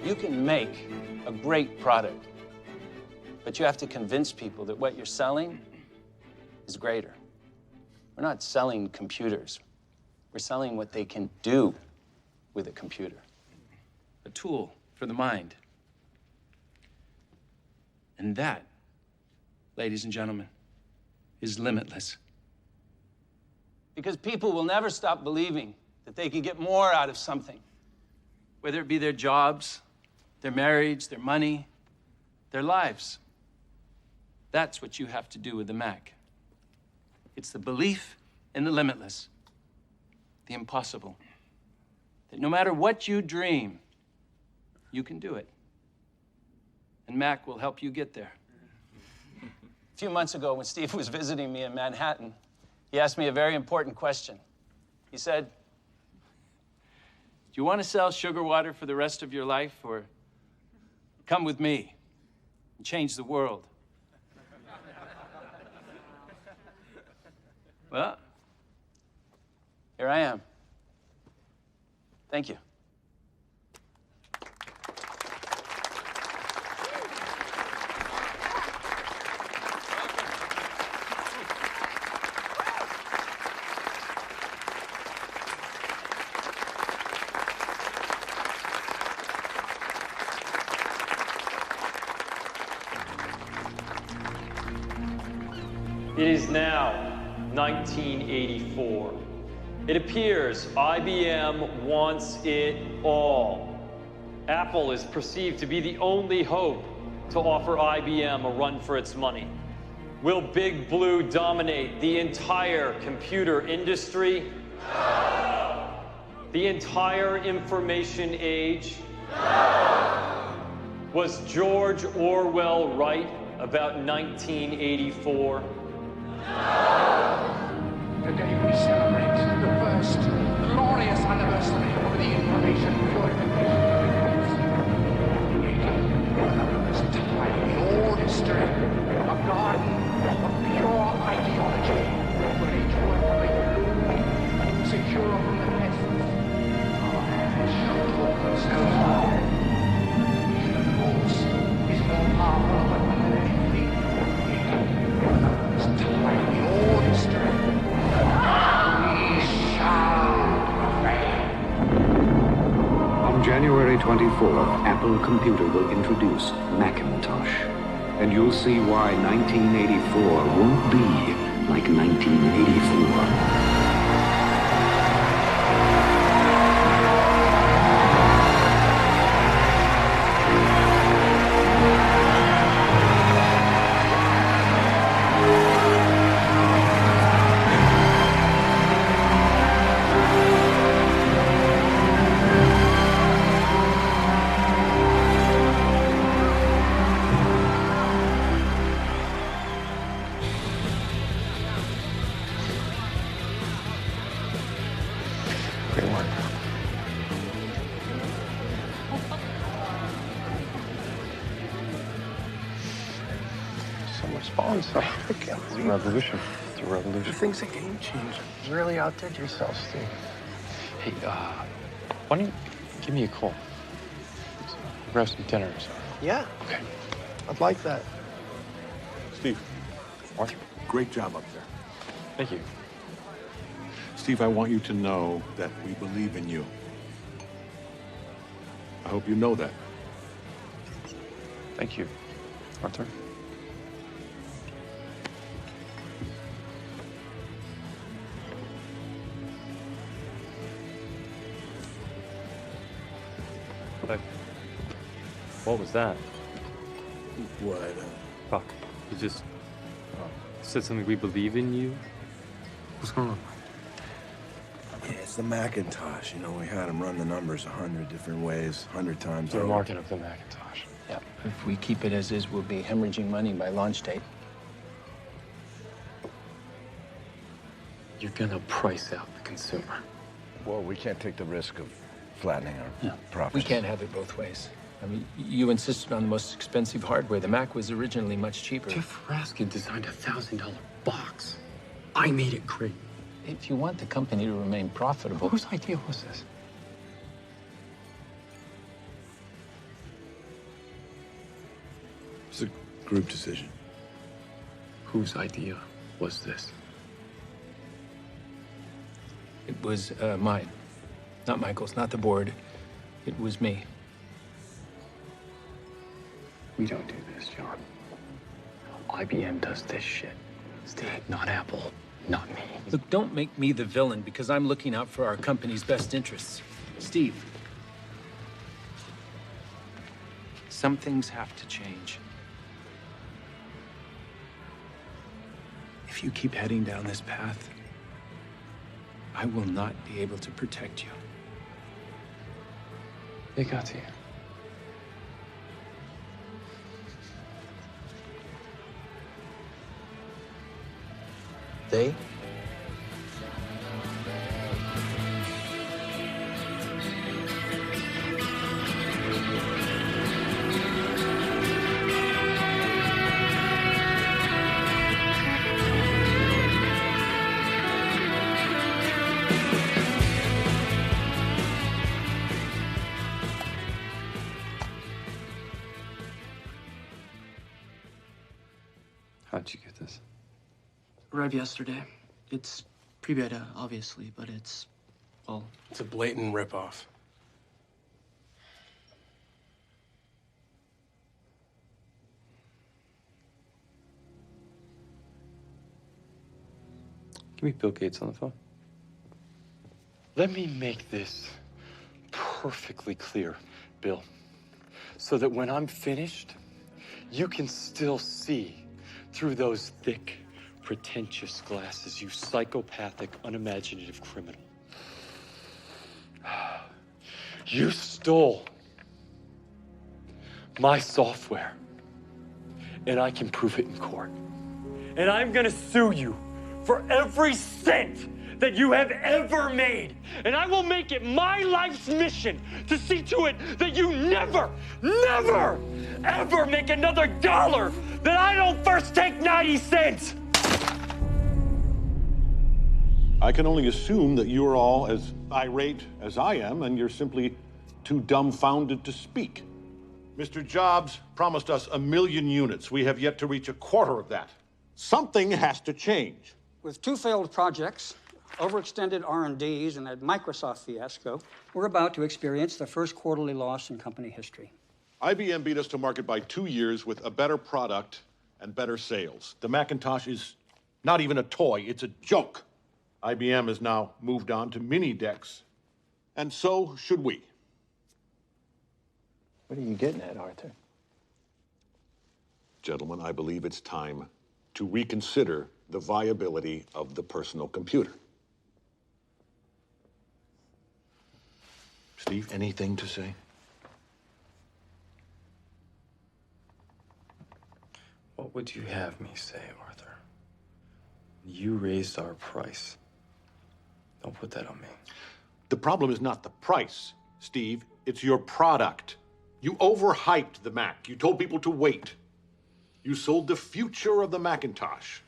You can make a great product, but you have to convince people that what you're selling is greater. We're not selling computers. We're selling what they can do with a computer. A tool for the mind. And that, ladies and gentlemen, is limitless. Because people will never stop believing that they can get more out of something, whether it be their jobs, their marriage, their money, their lives. That's what you have to do with the Mac. It's the belief in the limitless, the impossible, that no matter what you dream, you can do it. And Mac will help you get there. A few months ago, when Steve was visiting me in Manhattan, he asked me a very important question. He said, "Do you want to sell sugar water for the rest of your life, or come with me and change the world?" Well, here I am. Thank you. It is now 1984. It appears IBM wants it all. Apple is perceived to be the only hope to offer IBM a run for its money. Will Big Blue dominate the entire computer industry? No! The entire information age? No! Was George Orwell right about 1984? Today we celebrate the first glorious anniversary of the information purification created for the first time in all history, a garden of pure ideology where each worker may bloom, secure from the pests. Our hands shall talk themselves out. Vision, of course, is more powerful a weapon than anything created for the first time in all history. On January 24th, Apple Computer will introduce Macintosh. And you'll see why 1984 won't be like 1984. Great work. Some response. I can't It's a believe revolution. It's a the revolution. thing's a game changer. You really outdid yourself, Steve. Hey, why don't you give me a call? Grab some dinner or something. Yeah. Okay. I'd like that. Steve, Arthur. great job up there. Thank you. Steve, I want you to know that we believe in you. I hope you know that. Thank you, Arthur. What was that? What? Fuck. You just said something. We believe in you. What's going on? Yeah, it's the Macintosh. You know, we had him run the numbers 100 different ways, 100 times You're over. marking up the Macintosh. Yeah, if we keep it as is, we'll be hemorrhaging money by launch date. You're gonna price out the consumer. Well, we can't take the risk of flattening our profits. We can't have it both ways. I mean, you insisted on the most expensive hardware. The Mac was originally much cheaper. Jeff Raskin designed a $1,000 box. I made it great. If you want the company to remain profitable... Whose idea was this? It's a group decision. Whose idea was this? It was mine. Not Michael's, not the board. It was me. We don't do this, John. IBM does this shit. Steve, not Apple, not me. Look, don't make me the villain because I'm looking out for our company's best interests. Steve, some things have to change. If you keep heading down this path, I will not be able to protect you. They got to you. They? How'd you get this? Arrived yesterday. It's pre-beta, obviously, but it's, well... It's a blatant ripoff. Can we Bill Gates on the phone? Let me make this perfectly clear, Bill, so that when I'm finished, you can still see through those thick, pretentious glasses, you psychopathic, unimaginative criminal. You stole my software, and I can prove it in court. And I'm gonna sue you for every cent that you have ever made. And I will make it my life's mission to see to it that you never, never, ever make another dollar that I don't first take 90 cents. I can only assume that you're all as irate as I am, and you're simply too dumbfounded to speak. Mr. Jobs promised us 1 million units. We have yet to reach 1/4 of that. Something has to change. With 2 failed projects, overextended R&Ds, and a Microsoft fiasco, we're about to experience the first quarterly loss in company history. IBM beat us to market by 2 years with a better product and better sales. The Macintosh is not even a toy, it's a joke. IBM has now moved on to mini decks, and so should we. What are you getting at, Arthur? Gentlemen, I believe it's time to reconsider the viability of the personal computer. Steve, anything to say? What would you have me say, Arthur? You raised our price. Don't put that on me. The problem is not the price, Steve. It's your product. You overhyped the Mac. You told people to wait. You sold the future of the Macintosh.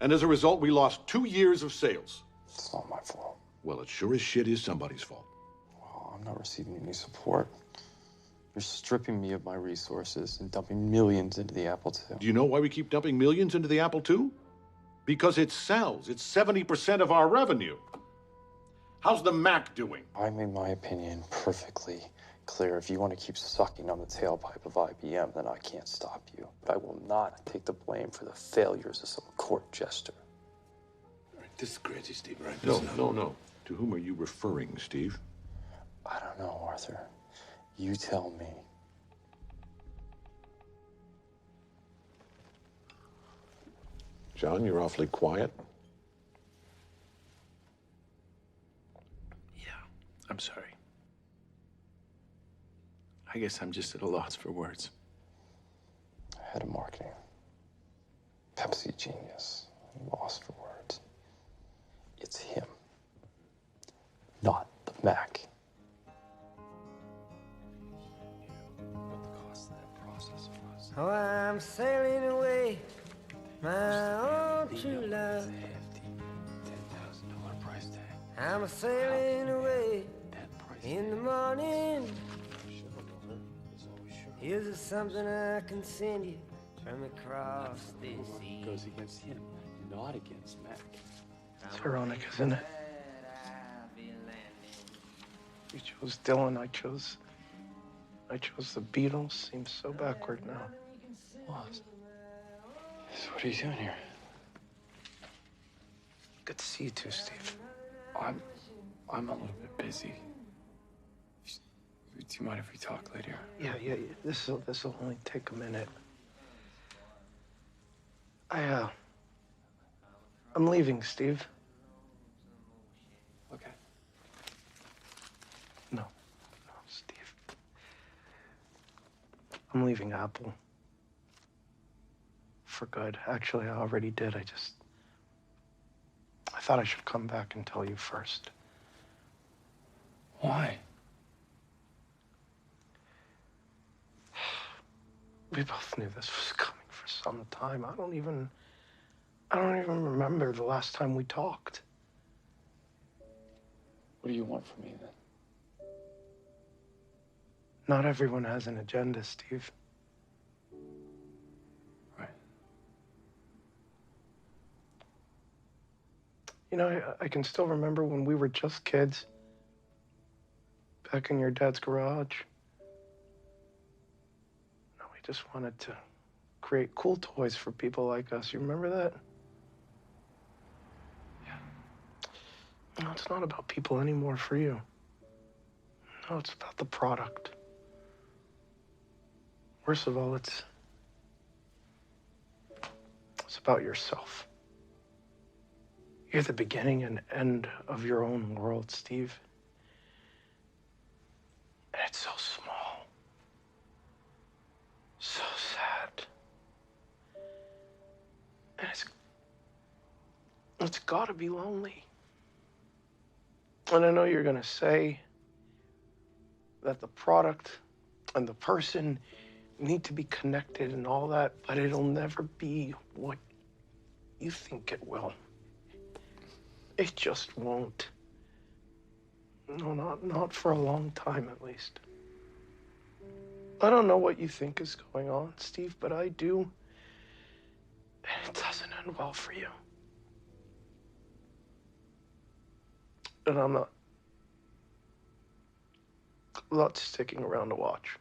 And as a result, we lost 2 years of sales. It's not my fault. Well, it sure as shit is somebody's fault. Well, I'm not receiving any support. You're stripping me of my resources and dumping millions into the Apple II. Do you know why we keep dumping millions into the Apple II? Because it sells. It's 70% of our revenue. How's the Mac doing? I made my opinion perfectly clear. If you want to keep sucking on the tailpipe of IBM, then I can't stop you. But I will not take the blame for the failures of some court jester. All right, this is crazy, Steve, right? No. To whom are you referring, Steve? I don't know, Arthur. You tell me. John, you're awfully quiet. I'm sorry. I guess I'm just at a loss for words. Head of marketing. Pepsi genius. Lost for words. It's him. Not the Mac. What the cost of that process was. Oh, I'm sailing away, my own true love. $10,000 price tag. I'm a sailing away in the morning. Here's something I can send you from across this sea. Goes against him, not against Mac. It's ironic, isn't it? You chose Dylan, I chose the Beatles. Seems so backward now. What? So what are you doing here? Good to see you too, Steve. I'm a little bit busy. Do you mind if we talk later? Yeah. This'll only take a minute. I'm leaving, Steve. Okay. No, Steve. I'm leaving Apple. For good. Actually, I already did. I thought I should come back and tell you first. Why? We both knew this was coming for some time. I don't even remember the last time we talked. What do you want from me, then? Not everyone has an agenda, Steve. Right. You know, I can still remember when we were just kids. Back in your dad's garage. We just wanted to create cool toys for people like us. You remember that? No, it's not about people anymore for you. No, it's about the product. Worst of all, it's about yourself. You're the beginning and end of your own world, Steve. And it's so small. So sad. And it's gotta be lonely. And I know you're gonna say that the product and the person need to be connected and all that, but it'll never be what you think it will. It just won't. No, not for a long time, at least. I don't know what you think is going on, Steve, but I do. And it doesn't end well for you. And I'm not sticking around to watch.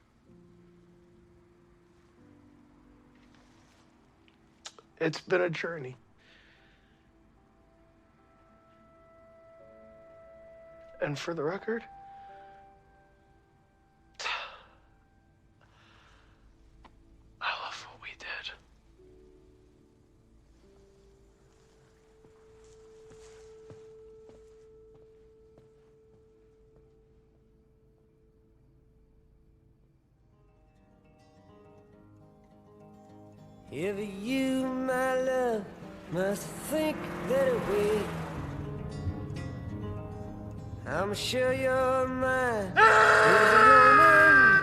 It's been a journey. And for the record, I love what we did. If you, my love, must think that way, I'm sure you're mine as a woman.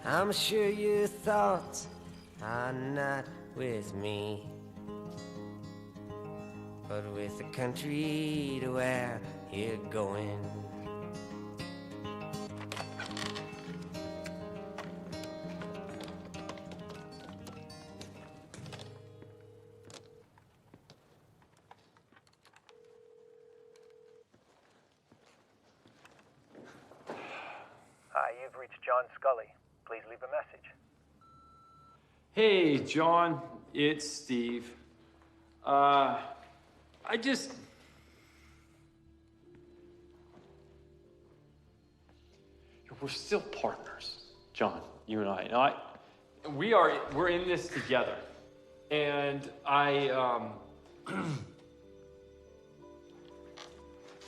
I'm sure your thoughts are not with me, but with the country to where you're going. Hi, you've reached John Scully. Please leave a message. Hey, John, it's Steve. We're still partners, John, you and I. Now, we're in this together. And if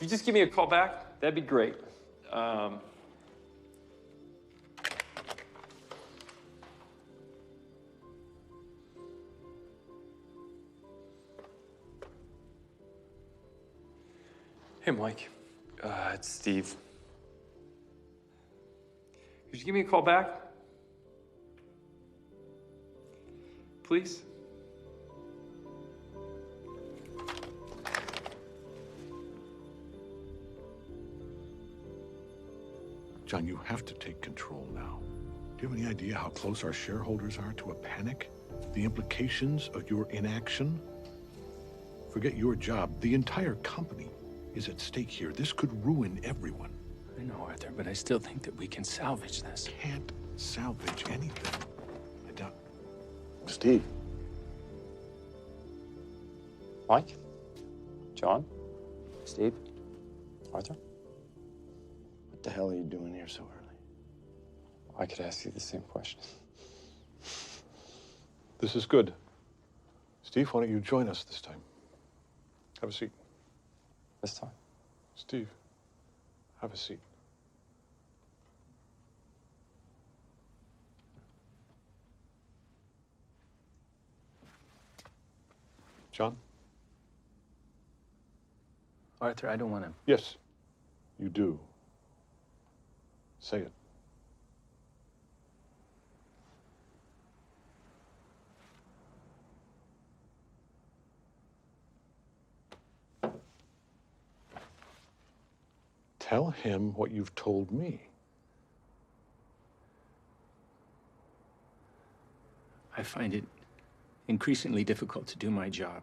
you just give me a call back, that'd be great. Hey, Mike. It's Steve. Could you give me a call back? Please? John, you have to take control now. Do you have any idea how close our shareholders are to a panic? The implications of your inaction? Forget your job. The entire company is at stake here. This could ruin everyone. I know, Arthur, but I still think that we can salvage this. Can't salvage anything. I doubt. Steve. Mike? John? Steve? Arthur? What the hell are you doing here so early? I could ask you the same question. This is good. Steve, why don't you join us this time? Have a seat. This time? Steve, have a seat. John? Arthur, I don't want to. Yes, you do. Say it. Tell him what you've told me. I find it increasingly difficult to do my job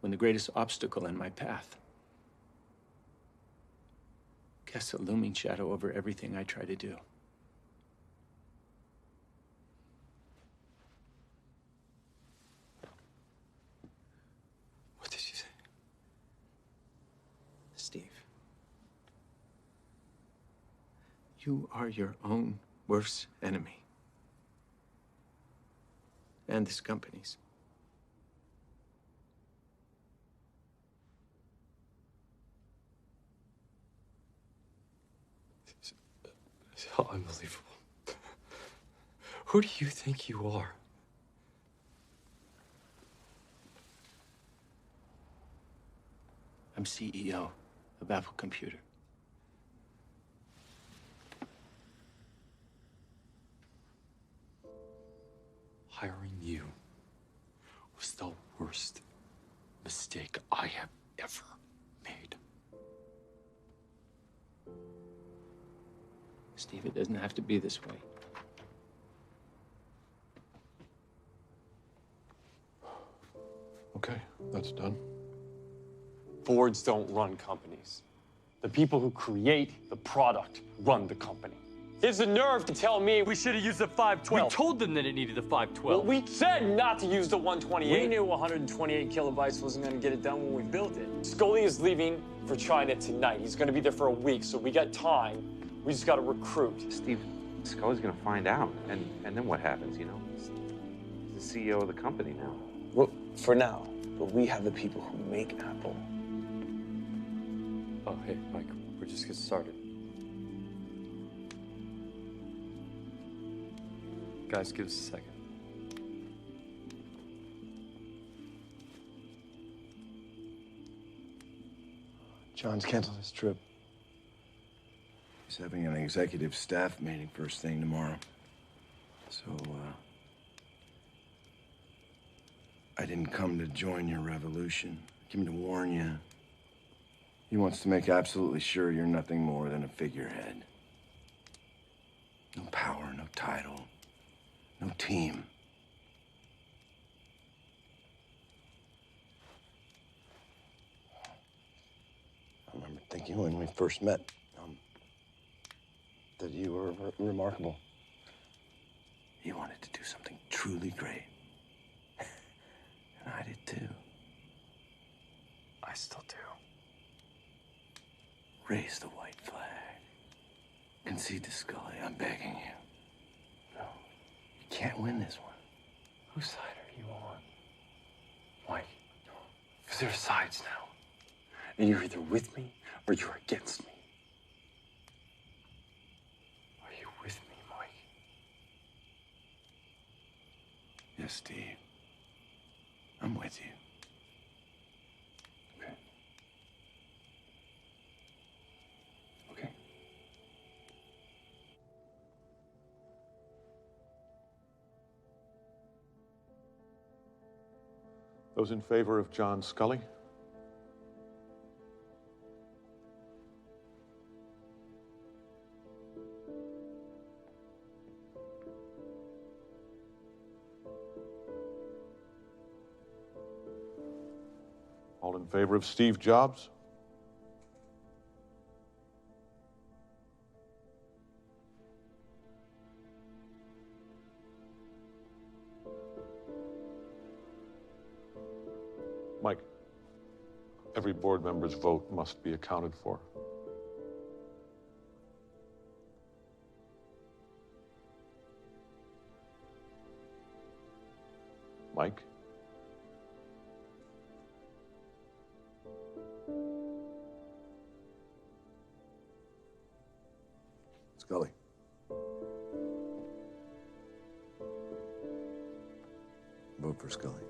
when the greatest obstacle in my path casts a looming shadow over everything I try to do. What did Steve. You are your own worst enemy. And this company's. It's unbelievable. Who do you think you are? I'm CEO of Apple Computer. Hiring you was the worst mistake I have ever made. Steve, it doesn't have to be this way. Okay, that's done. Boards don't run companies. The people who create the product run the company. He has the nerve to tell me we should have used the 512. We told them that it needed the 512. Well, we said not to use the 128. We knew 128 kilobytes wasn't going to get it done when we built it. Scully is leaving for China tonight. He's going to be there for a week, so we got time. We just got to recruit. Steve, Scully's going to find out, and then what happens, you know? He's the CEO of the company now. Well, for now. But we have the people who make Apple. Oh, hey, Mike, we're just getting started. Guys, give us a second. John's canceled his trip. He's having an executive staff meeting first thing tomorrow. So, I didn't come to join your revolution. I came to warn you. He wants to make absolutely sure you're nothing more than a figurehead. No power, no title, no team. I remember thinking when we first met, that you were remarkable. You wanted to do something truly great. And I did too. I still do. Raise the white flag. Concede to Scully, I'm begging you. No, you can't win this one. Whose side are you on? Mike, because there are sides now. And you're either with me or you're against me. Are you with me, Mike? Yes, Steve. I'm with you. Okay. Okay. Those in favor of John Scully? All in favor of Steve Jobs? Mike, every board member's vote must be accounted for. Mike? Scully. Vote for Scully.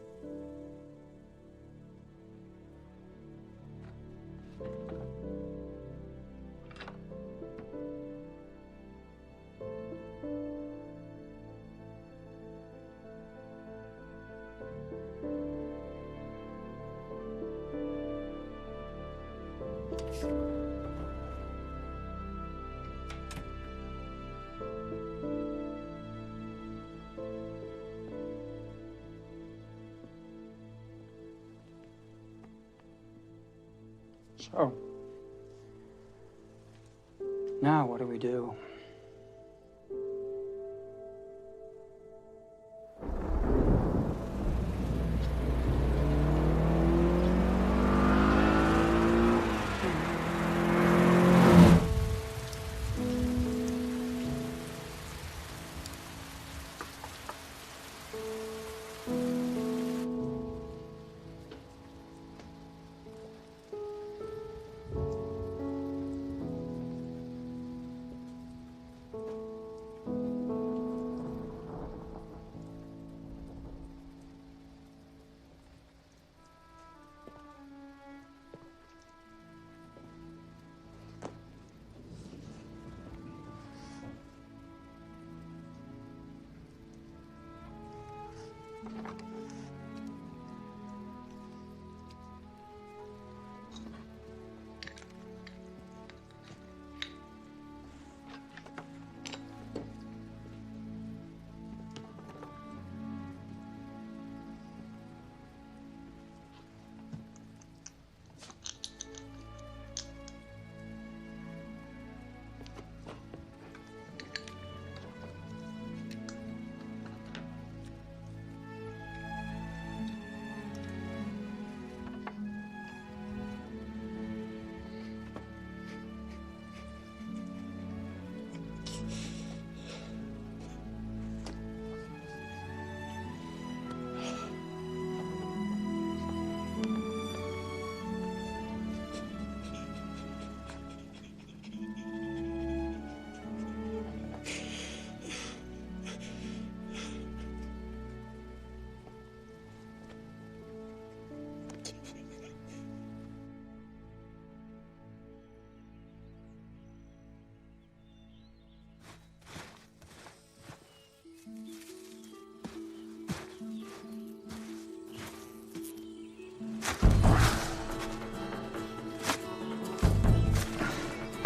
So, now what do we do?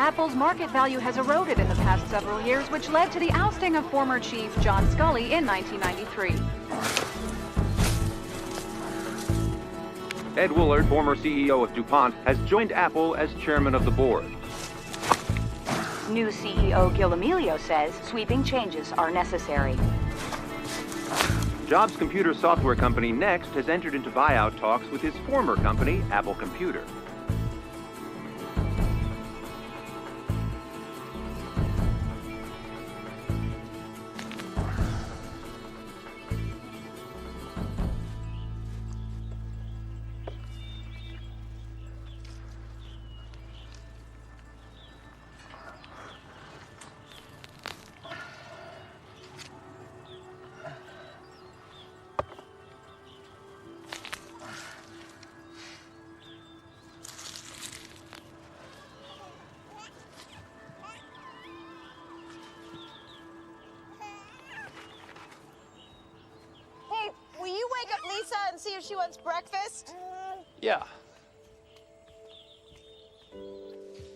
Apple's market value has eroded in the past several years, which led to the ousting of former chief John Sculley in 1993. Ed Woolard, former CEO of DuPont, has joined Apple as chairman of the board. New CEO Gil Amelio says sweeping changes are necessary. Jobs' computer software company Next has entered into buyout talks with his former company, Apple Computer. Hey, will you wake up Lisa and see if she wants breakfast? Yeah.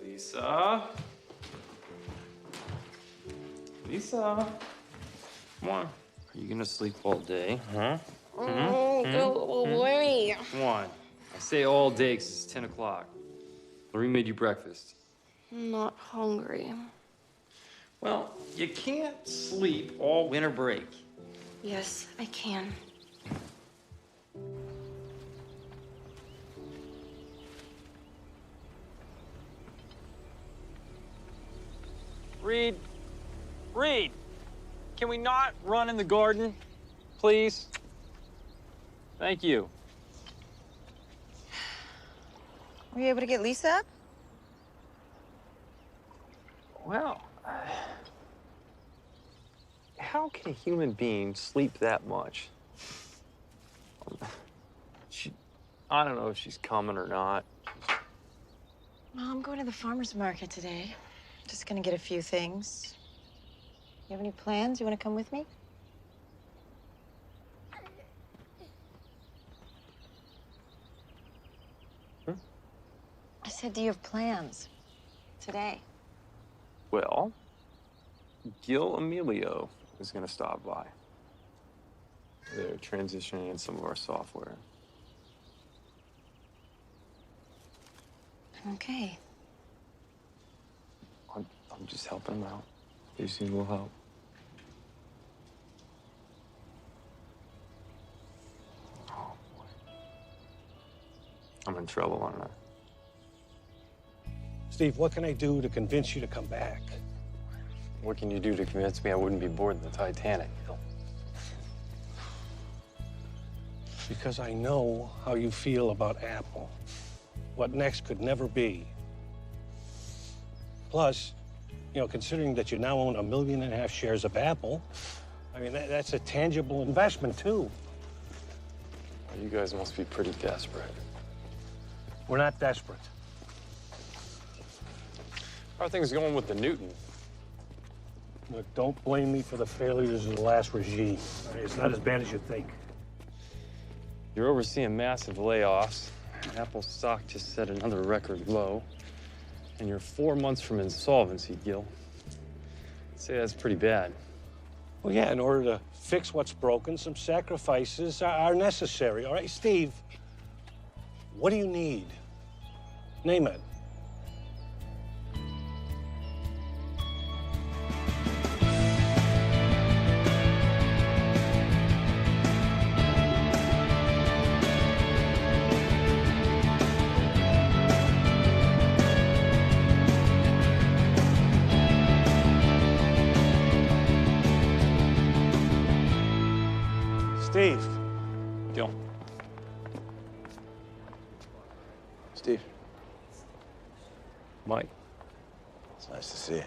Lisa? Lisa? Come on. Are you gonna sleep all day, huh? Go away. Come on. I say all day 'cause it's 10 o'clock. Marie made you breakfast. I'm not hungry. Well, you can't sleep all winter break. Yes, I can. Reed, can we not run in the garden, please? Thank you. Were you able to get Lisa up? Well, how can a human being sleep that much? I don't know if she's coming or not. Well, I'm going to the farmer's market today. Just gonna get a few things. You have any plans? You want to come with me? I said, do you have plans today? Well, Gil Amelio is going to stop by. They're transitioning in some of our software. Okay. I'm just helping them out. They just need a little help. Oh, boy. I'm in trouble, aren't I? Steve, what can I do to convince you to come back? What can you do to convince me I wouldn't be bored in the Titanic, Bill? Because I know how you feel about Apple. What next could never be. Plus, you know, considering that you now own 1.5 million shares of Apple, I mean, that's a tangible investment, too. Well, you guys must be pretty desperate. We're not desperate. How are things going with the Newton? Look, don't blame me for the failures of the last regime. It's not as bad as you think. You're overseeing massive layoffs. Apple's stock just set another record low. And you're 4 months from insolvency, Gil. I'd say that's pretty bad. Well, yeah, in order to fix what's broken, some sacrifices are necessary. All right, Steve, what do you need? Name it. Steve. Gil. Steve. Mike. It's nice to see you.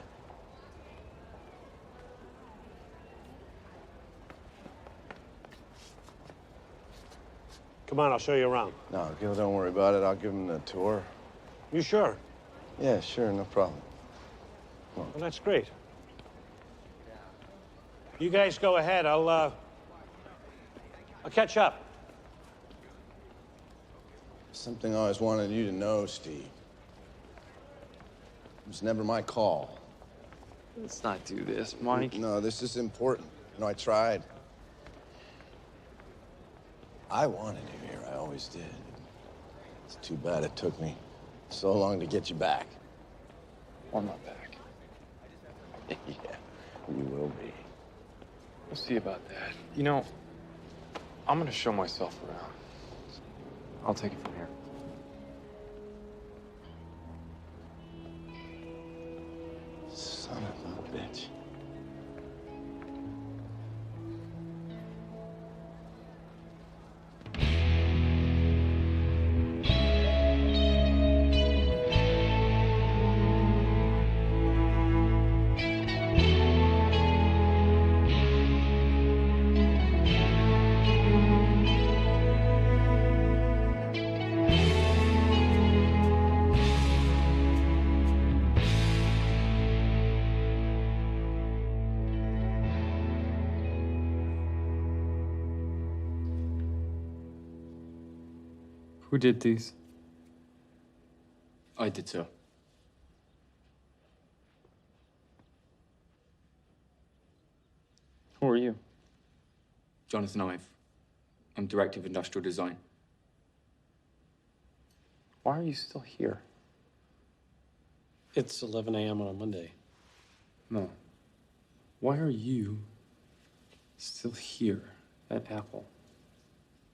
Come on, I'll show you around. No, Gil, don't worry about it. I'll give him the tour. You sure? Yeah, sure, no problem. Well, that's great. You guys go ahead. I'll catch up. Something I always wanted you to know, Steve. It was never my call. Let's not do this, Mike. No, this is important. You know, I tried. I wanted you here. I always did. It's too bad it took me so long to get you back. Or not back. Yeah, you will be. We'll see about that. You know, I'm gonna show myself around. I'll take it from here. Son of a bitch. Who did these? I did, sir. Who are you? Jonathan Ive. I'm Director of Industrial Design. Why are you still here? It's 11 a.m. on a Monday. No. Why are you still here at Apple?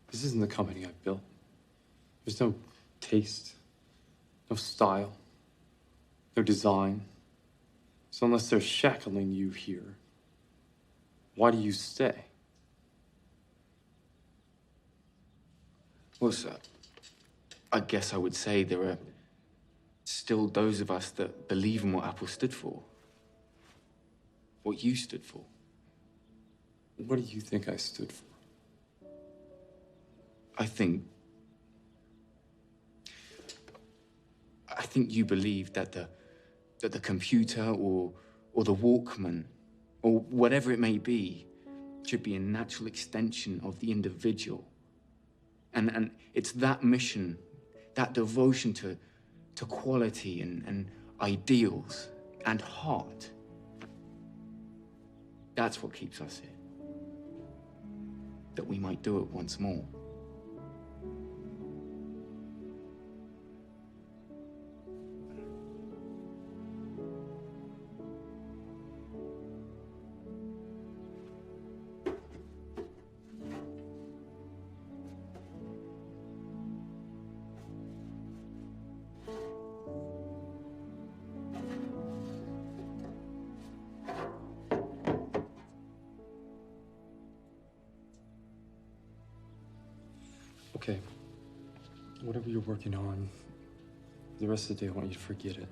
This isn't the company I built. There's no taste, no style, no design. So unless they're shackling you here, why do you stay? Well, sir, I guess I would say there are still those of us that believe in what Apple stood for. What you stood for. What do you think I stood for? I think you believe that the computer or the Walkman or whatever it may be should be a natural extension of the individual. And it's that mission, that devotion to quality and ideals and heart. That's what keeps us here. That we might do it once more. Okay. Whatever you're working on, the rest of the day I want you to forget it.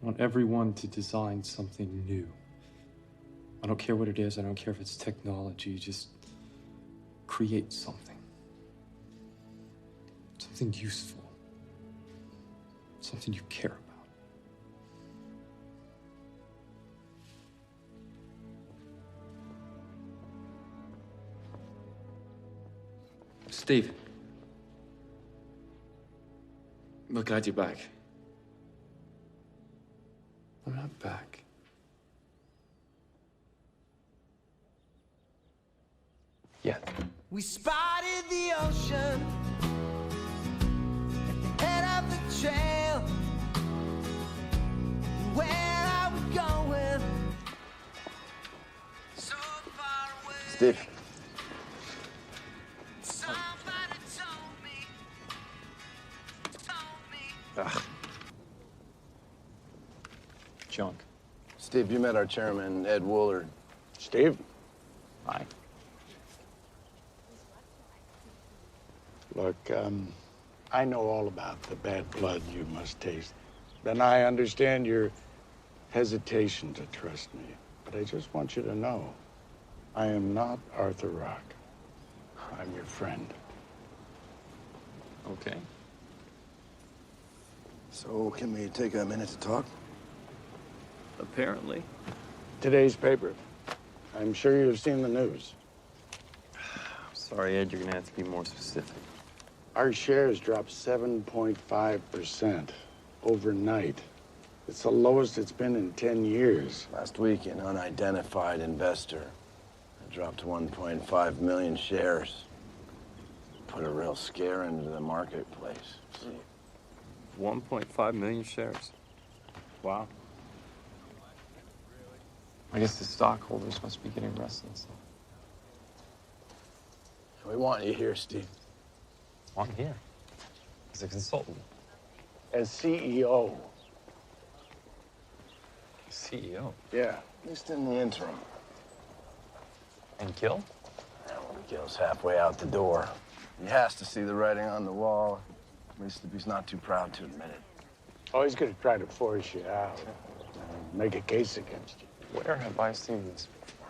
I want everyone to design something new. I don't care what it is, I don't care if it's technology, just create something. Something useful. Something you care about. Steve. We're glad you're back. I'm not back. Yet. We spotted the ocean at the head of the trail. Where are we going? So far away. Steve. Somebody told me. Ugh. Junk. Steve, you met our chairman, Ed Woolard. Steve? Hi. Look, I know all about the bad blood you must taste. And I understand your hesitation to trust me. But I just want you to know, I am not Arthur Rock. I'm your friend. Okay. So, can we take a minute to talk? Apparently. Today's paper. I'm sure you've seen the news. Sorry, Ed, you're gonna have to be more specific. Our shares dropped 7.5%. overnight. It's the lowest it's been in 10 years. Last week, an unidentified investor dropped 1.5 million shares. Put a real scare into the marketplace. 1.5 million shares. Wow. I guess the stockholders must be getting restless. We want you here, Steve. Want here? As a consultant. As CEO. CEO? Yeah, at least in the interim. And Gil? Well, Gil's halfway out the door. He has to see the writing on the wall, at least if he's not too proud to admit it. Oh, he's gonna try to force you out. Make a case against you. Where have I seen this before?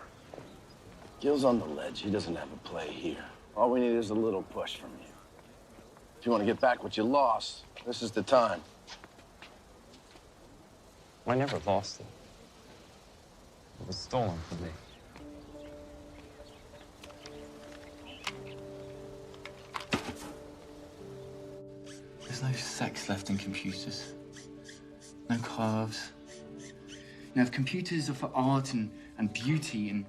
Gil's on the ledge. He doesn't have a play here. All we need is a little push from you. If you want to get back what you lost, this is the time. I never lost it. It was stolen from me. There's no sex left in computers. No curves. Now, if computers are for art and beauty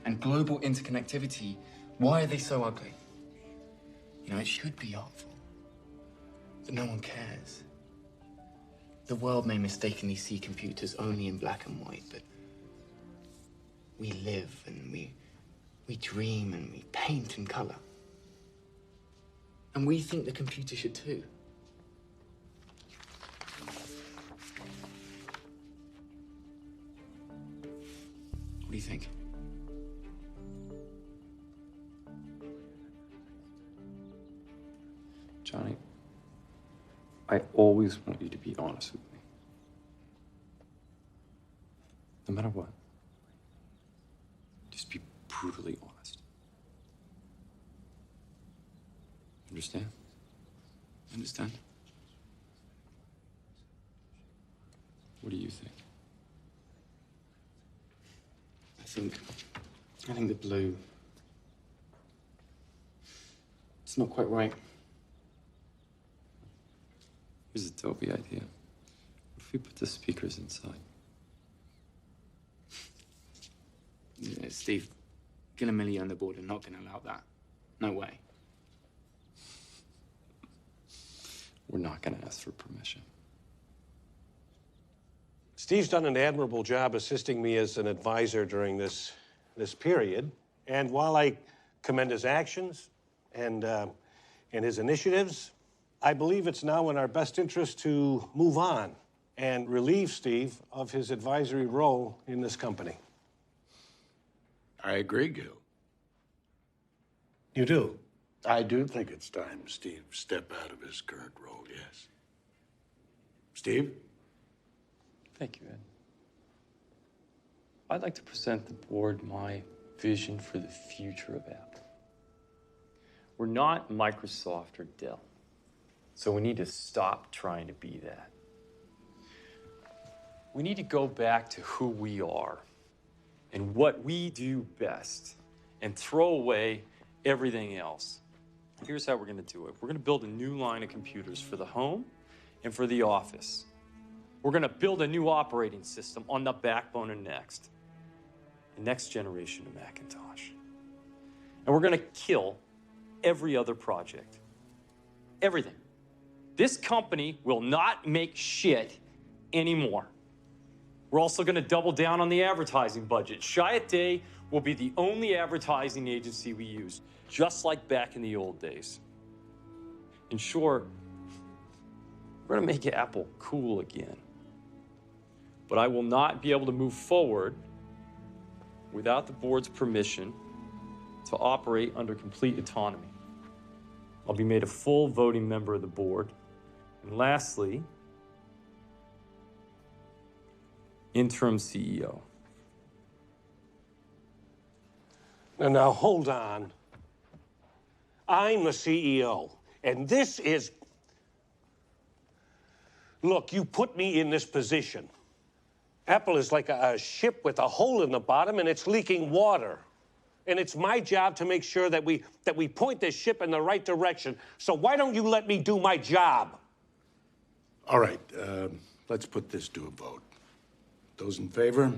and global interconnectivity, why are they so ugly? You know, it should be artful. But no one cares. The world may mistakenly see computers only in black and white, but we live and we dream and we paint in color. And we think the computer should too. What do you think? Johnny, I always want you to be honest with me. No matter what. Just be brutally honest. Understand? Understand? What do you think? I think the blue, it's not quite right. Here's a dopey idea. What if we put the speakers inside? Yeah, Steve, Gil and Millie on the board are not going to allow that. No way. We're not going to ask for permission. Steve's done an admirable job assisting me as an advisor during this period. And while I commend his actions and his initiatives, I believe it's now in our best interest to move on and relieve Steve of his advisory role in this company. I agree, Gil. You do? I do think it's time Steve step out of his current role, yes. Steve? Thank you, Ed. I'd like to present the board my vision for the future of Apple. We're not Microsoft or Dell, so we need to stop trying to be that. We need to go back to who we are and what we do best and throw away everything else. Here's how we're going to do it. We're going to build a new line of computers for the home and for the office. We're going to build a new operating system on the backbone of Next, the next generation of Macintosh. And we're going to kill every other project. Everything. This company will not make shit anymore. We're also going to double down on the advertising budget. Chiat will be the only advertising agency we use, just like back in the old days. In short, we're going to make Apple cool again. But I will not be able to move forward without the board's permission to operate under complete autonomy. I'll be made a full voting member of the board. And lastly, interim CEO. Now, hold on. I'm the CEO, and this is... Look, you put me in this position. Apple is like a ship with a hole in the bottom, and it's leaking water. And it's my job to make sure that we point this ship in the right direction. So why don't you let me do my job? All right, let's put this to a vote. Those in favor?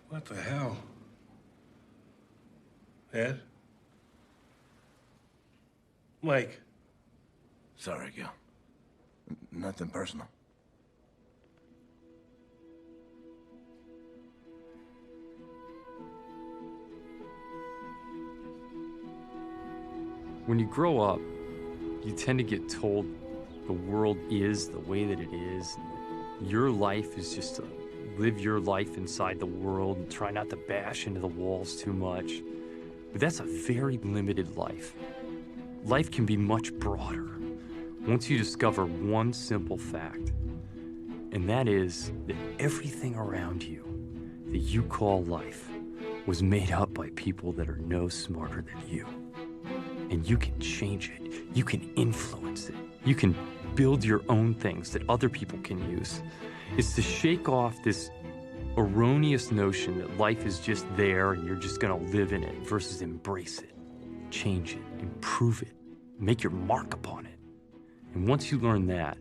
What the hell? Ed? Mike? Sorry, Gil. Nothing personal. When you grow up, you tend to get told the world is the way that it is. Your life is just to live your life inside the world and try not to bash into the walls too much. But that's a very limited life. Life can be much broader once you discover one simple fact, and that is that everything around you that you call life was made up by people that are no smarter than you. And you can change it. You can influence it. You can build your own things that other people can use. It's to shake off this erroneous notion that life is just there and you're just gonna live in it versus embrace it, change it, improve it, make your mark upon it. And once you learn that,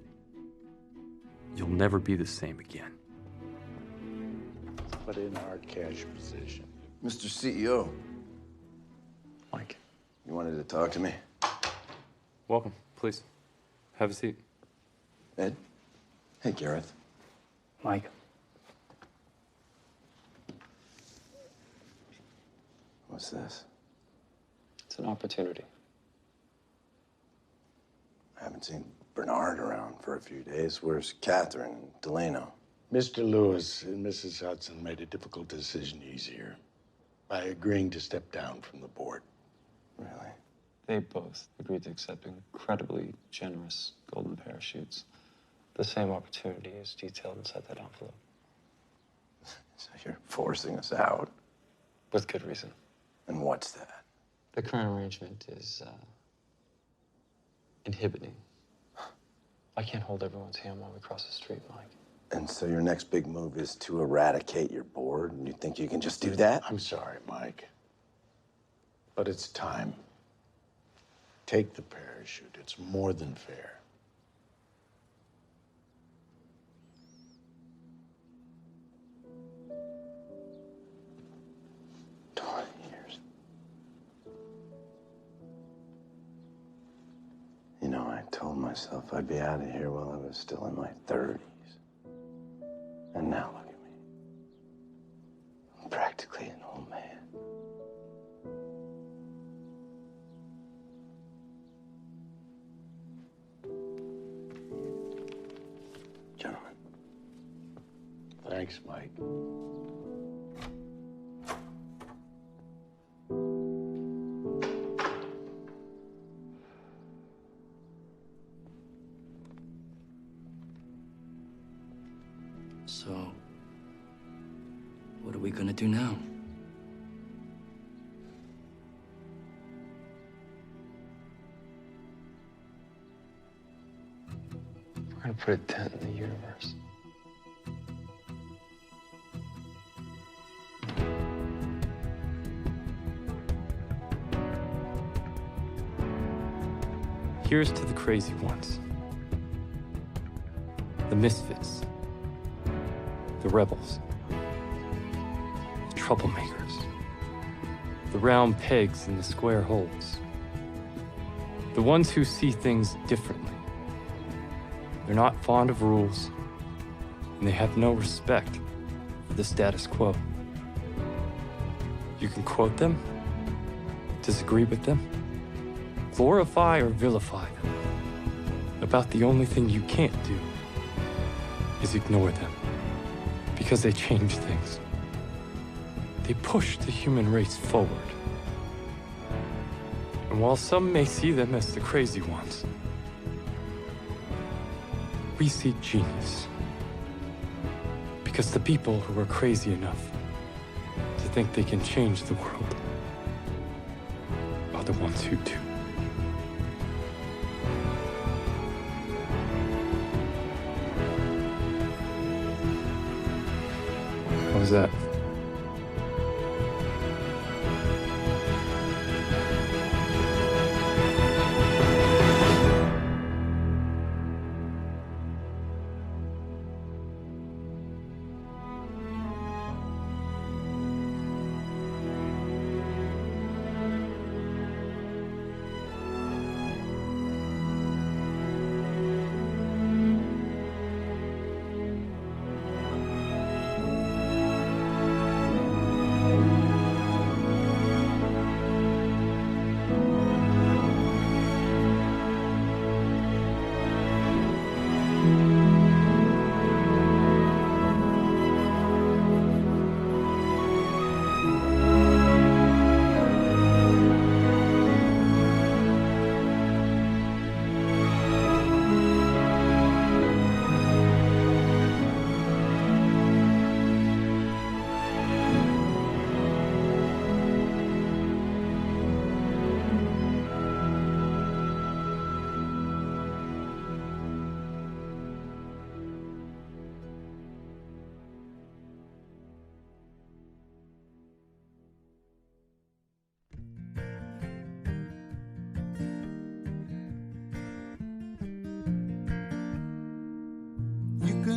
you'll never be the same again. Put in our cash position. Mr. CEO. Mike. You wanted to talk to me? Welcome, please. Have a seat. Ed? Hey, Gareth. Mike. What's this? It's an opportunity. I haven't seen Bernard around for a few days. Where's Catherine and Delano? Mr. Lewis and Mrs. Hudson made a difficult decision easier by agreeing to step down from the board. Really? They both agreed to accept incredibly generous golden parachutes. The same opportunity is detailed inside that envelope. So you're forcing us out? With good reason. And what's that? The current arrangement is inhibiting. I can't hold everyone's hand while we cross the street, Mike. And so your next big move is to eradicate your board, and you think you can just do that? I'm sorry, Mike. But it's time. Take the parachute. It's more than fair. You know, I told myself I'd be out of here while I was still in my 30s. And now look at me. I'm practically an old man. Gentlemen. Thanks, Mike. So, what are we gonna do now? We're gonna put a dent in the universe. Here's to the crazy ones, the misfits, the rebels, the troublemakers, the round pegs in the square holes, the ones who see things differently. They're not fond of rules, and they have no respect for the status quo. You can quote them, disagree with them, glorify or vilify them. About the only thing you can't do is ignore them, because they change things. They push the human race forward. And while some may see them as the crazy ones, we see genius. Because the people who are crazy enough to think they can change the world are the ones who do. How was that?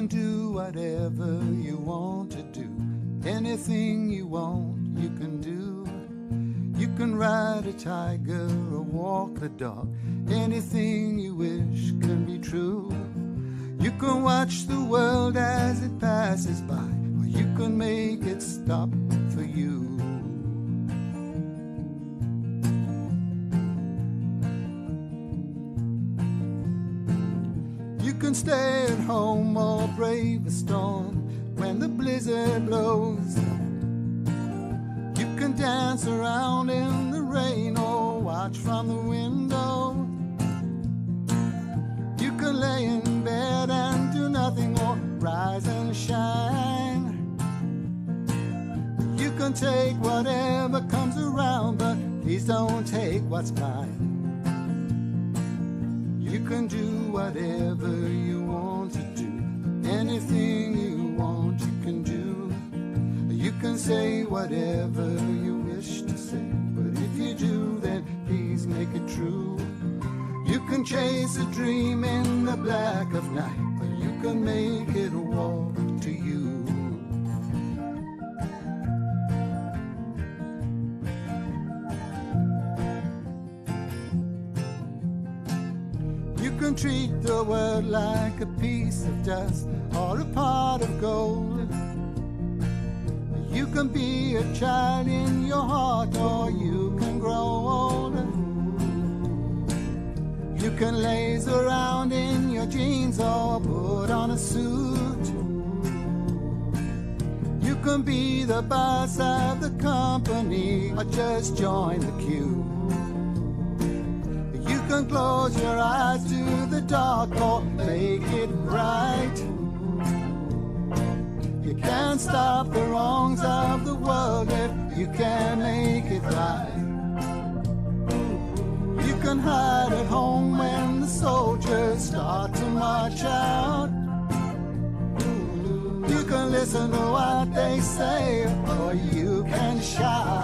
can do whatever you want to do. Anything you want, you can do. You can ride a tiger or walk the dog. Anything you wish can be true. You can watch the world as it passes by, or you can make it stop for you. You can stay at home or brave a storm when the blizzard blows. You can dance around in the rain or watch from the window. You can lay in bed and do nothing or rise and shine. You can take whatever comes around, but please don't take what's mine. You can do whatever you want to do. Anything you want, you can do. You can say whatever you wish to say, but if you do, then please make it true. You can chase a dream in the black of night, or you can make it walk to you. You can treat the world like a piece of dust or a pot of gold. You can be a child in your heart, or you can grow old. You can laze around in your jeans or put on a suit. You can be the boss of the company or just join the queue. You can close your eyes to the dark or make it bright. You can't stop the wrongs of the world if you can make it right. You can hide at home when the soldiers start to march out. You can listen to what they say, or you can shout.